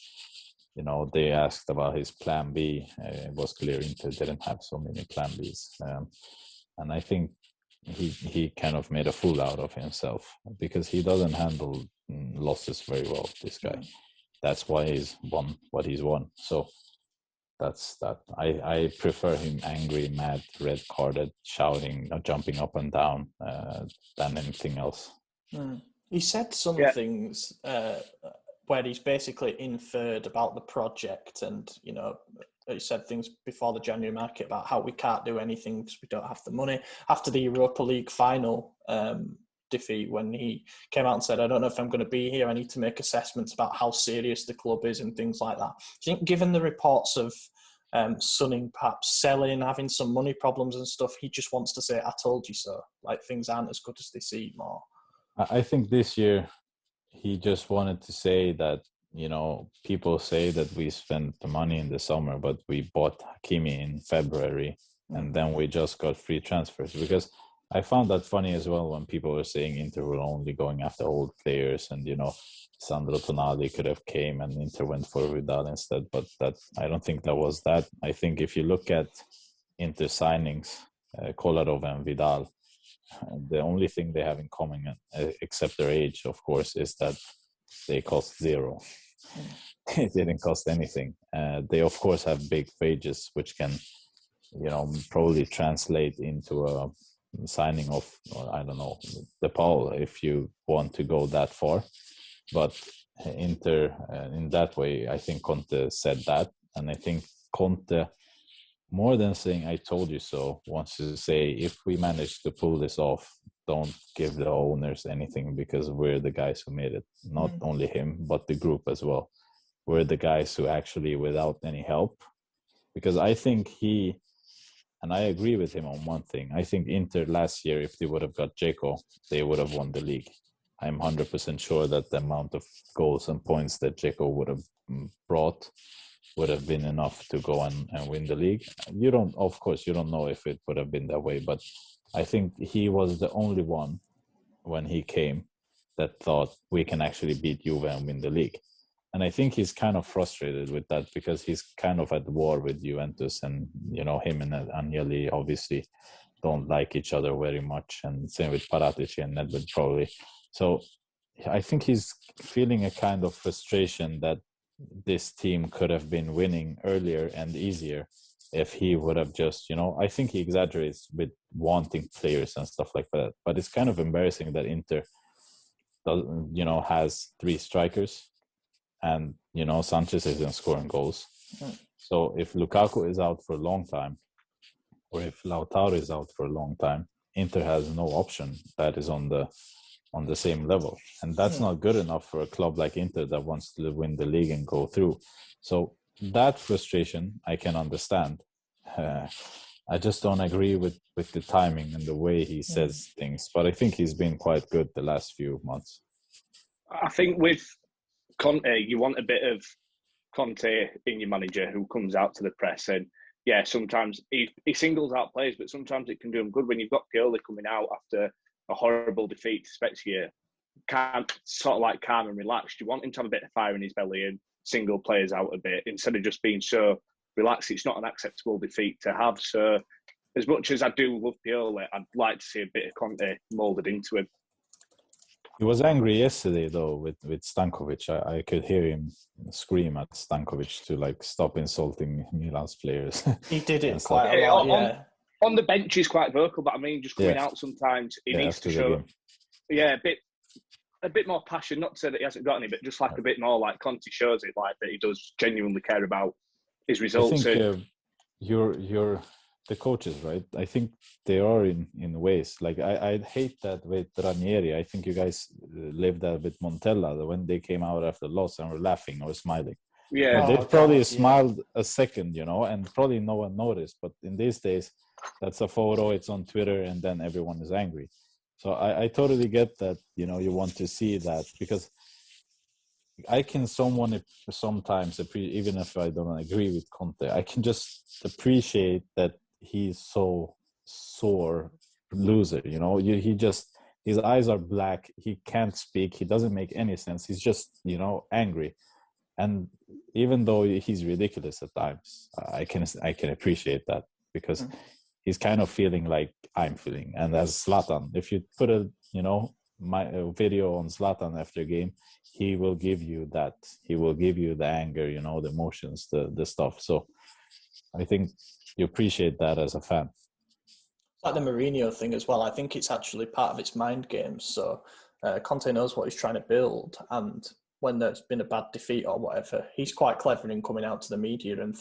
they asked about his plan B. It was clear Inter didn't have so many plan Bs. And I think he kind of made a fool out of himself because he doesn't handle losses very well, this guy. That's why he's won what he's won. So that's that. I prefer him angry, mad, red carded, shouting, jumping up and down than anything else. He said some things where he's basically inferred about the project, and he said things before the January market about how we can't do anything because we don't have the money. After the Europa League final defeat, when he came out and said, I don't know if I'm going to be here, I need to make assessments about how serious the club is and things like that. Do you think, given the reports of Sonning perhaps selling, having some money problems and stuff, he just wants to say, I told you so, like things aren't as good as they seem? Or I think this year he just wanted to say that, people say that we spent the money in the summer, but we bought Hakimi in February and then we just got free transfers. Because I found that funny as well when people were saying Inter were only going after old players and, Sandro Tonali could have came and Inter went for Vidal instead. But that, I don't think that was that. I think if you look at Inter signings, Kolarov and Vidal, the only thing they have in common, except their age, of course, is that they cost zero. It didn't cost anything. They, of course, have big wages, which can, probably translate into a signing of, I don't know, the Paul, if you want to go that far. But Inter, in that way, I think Conte said that. And I think Conte, more than saying, I told you so, wants to say, if we manage to pull this off, don't give the owners anything because we're the guys who made it. Not only him, but the group as well. We're the guys who actually, without any help, because I think and I agree with him on one thing. I think Inter last year, if they would have got Dzeko, they would have won the league. I'm 100% sure that the amount of goals and points that Dzeko would have brought would have been enough to go and win the league. Of course, you don't know if it would have been that way, but I think he was the only one when he came that thought we can actually beat Juve and win the league. And I think he's kind of frustrated with that because he's kind of at war with Juventus, and him and Agnelli obviously don't like each other very much, and same with Paratici and Nedved probably. So I think he's feeling a kind of frustration that this team could have been winning earlier and easier if he would have just, I think he exaggerates with wanting players and stuff like that. But it's kind of embarrassing that Inter has 3 strikers. And, Sanchez isn't scoring goals. So if Lukaku is out for a long time, or if Lautaro is out for a long time, Inter has no option that is on the same level. And that's not good enough for a club like Inter that wants to win the league and go through. So that frustration, I can understand. I just don't agree with the timing and the way he says things. But I think he's been quite good the last few months. I think with Conte, you want a bit of Conte in your manager who comes out to the press, and sometimes he singles out players, but sometimes it can do him good when you've got Pioli coming out after a horrible defeat to Spezia, sort of like calm and relaxed. You want him to have a bit of fire in his belly and single players out a bit instead of just being so relaxed. It's not an acceptable defeat to have. So as much as I do love Pioli, I'd like to see a bit of Conte moulded into him. He was angry yesterday, though, with Stankovic. I could hear him scream at Stankovic to stop insulting Milan's players. He did it quite a lot, On the bench, he's quite vocal, but I mean, just coming out sometimes, he needs to show, a bit more passion. Not to say that he hasn't got any, but just a bit more like Conte shows it, that he does genuinely care about his results. I think you're the coaches, right? I think they are in ways. I hate that with Ranieri. I think you guys lived that with Montella when they came out after loss and were laughing or smiling. Yeah, they probably smiled a second, and probably no one noticed. But in these days, that's a photo. It's on Twitter, and then everyone is angry. So I totally get that. You want to see that because I can sometimes even if I don't agree with Conte, I can just appreciate that he's so sore loser. His eyes are black. He can't speak. He doesn't make any sense. He's just angry. And even though he's ridiculous at times, I can appreciate that because he's kind of feeling like I'm feeling. And as Zlatan, if you put a video on Zlatan after a game, he will give you that. He will give you the anger, the emotions, the stuff. So I think you appreciate that as a fan. Like the Mourinho thing as well. I think it's actually part of its mind games. So Conte knows what he's trying to build, and when there's been a bad defeat or whatever, he's quite clever in coming out to the media and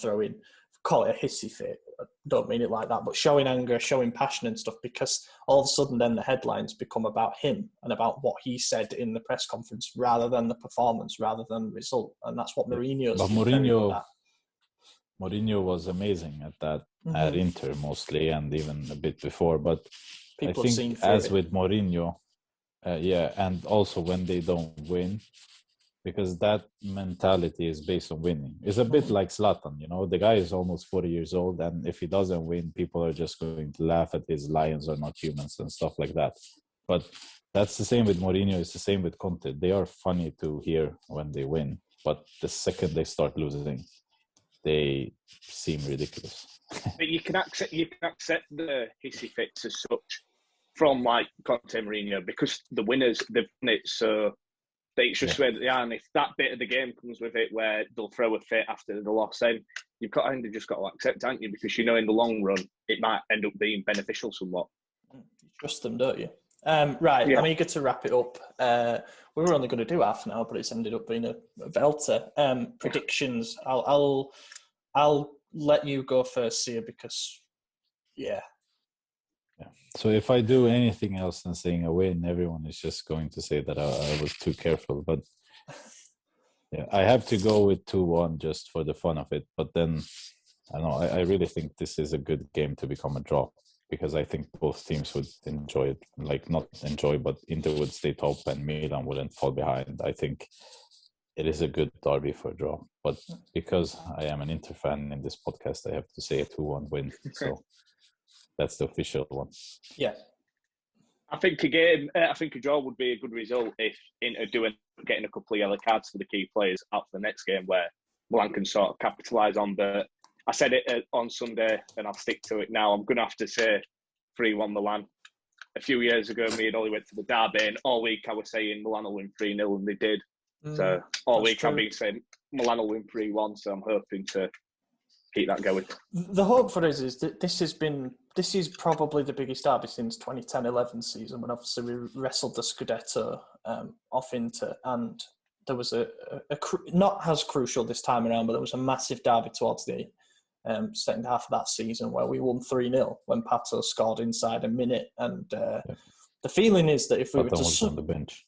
call it a hissy fit. I don't mean it like that, but showing anger, showing passion and stuff, because all of a sudden then the headlines become about him and about what he said in the press conference rather than the performance, rather than the result. And that's what Mourinho's very good at. Mourinho was amazing at that at Inter mostly, and even a bit before. But people I think as with Mourinho, and also when they don't win, because that mentality is based on winning. It's a bit like Zlatan, the guy is almost 40 years old, and if he doesn't win, people are just going to laugh at his lions are not humans and stuff like that. But that's the same with Mourinho. It's the same with Conte. They are funny to hear when they win, but the second they start losing, they seem ridiculous. But you can accept the hissy fits as such from Conte and Mourinho because the winners, they've won it, so it's just where they are. And if that bit of the game comes with it where they'll throw a fit after the loss, then you've just got to accept, haven't you? Because in the long run, it might end up being beneficial somewhat. You trust them, don't you? Right, I'm eager to wrap it up. We were only going to do half an hour, but it's ended up being a belter. Predictions. I'll let you go first, Sia, because Yeah. So if I do anything else than saying a win, everyone is just going to say that I was too careful. But yeah, I have to go with 2-1 just for the fun of it. But then I don't know. I really think this is a good game to become a draw, because I think both teams would enjoy it. Like, not enjoy, but Inter would stay top and Milan wouldn't fall behind. I think it is a good derby for a draw. But because I am an Inter fan in this podcast, I have to say a 2-1 win. So that's the official one. Yeah. I think a draw would be a good result if Inter getting a couple of yellow cards for the key players out for the next game, where Milan can sort of capitalise on. But I said it on Sunday, and I'll stick to it now. I'm going to have to say 3-1 Milan. A few years ago, me and Ollie went to the derby, and all week I was saying Milan will win 3-0, and they did. So all week I've been saying Milan will win 3-1, so I'm hoping to keep that going. The hope for us is that this is probably the biggest derby since 2010-11 season, when obviously we wrestled the Scudetto off Inter, and there was a not as crucial this time around, but there was a massive derby towards the second half of that season where we won 3-0 when Pato scored inside a minute, and the feeling is that if we were to was on the bench.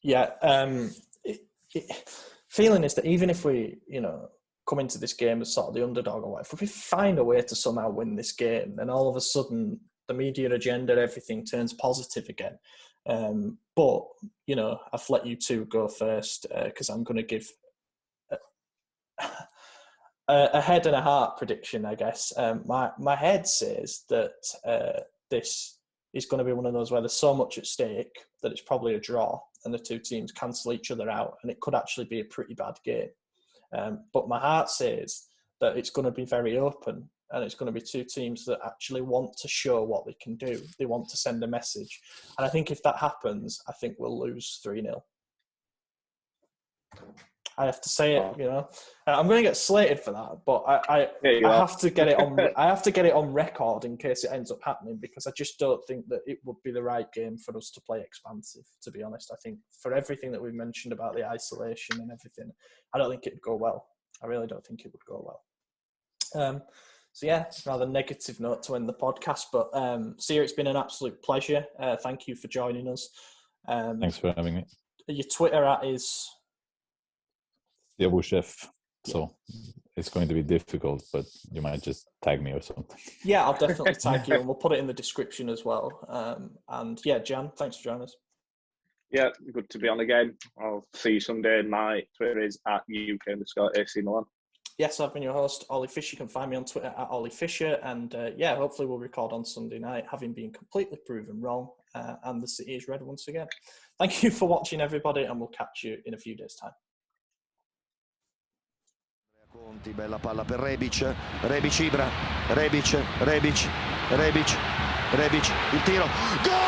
Yeah, feeling is that even if we, come into this game as sort of the underdog or whatever, if we find a way to somehow win this game, then all of a sudden the media agenda, everything turns positive again. But, I've let you two go first because I'm going to give a head and a heart prediction, I guess. My head says that this is going to be one of those where there's so much at stake that it's probably a draw and the two teams cancel each other out, and it could actually be a pretty bad game. But my heart says that it's going to be very open, and it's going to be two teams that actually want to show what they can do. They want to send a message. And I think if that happens, I think we'll lose 3-0. I have to say it, I'm going to get slated for that, but I have to get it on. I have to get it on record in case it ends up happening, because I just don't think that it would be the right game for us to play expansive. To be honest, I think for everything that we've mentioned about the isolation and everything, I don't think it'd go well. I really don't think it would go well. So yeah, it's a rather negative note to end the podcast, but Sia, it's been an absolute pleasure. Thank you for joining us. Thanks for having me. Your Twitter @ is Siavoush. So it's going to be difficult, but you might just tag me or something. Yeah, I'll definitely tag you, and we'll put it in the description as well. And yeah, Jan, thanks for joining us. Yeah, good to be on again. I'll see you someday. My Twitter is @UK_AC Milan. Yes, I've been your host, Ollie Fisher. You can find me on Twitter @Ollie Fisher. And hopefully we'll record on Sunday night, having been completely proven wrong. And the city is red once again. Thank you for watching, everybody, and we'll catch you in a few days' time. Conti, bella palla per Rebic, Ibra, Rebic, il tiro, gol!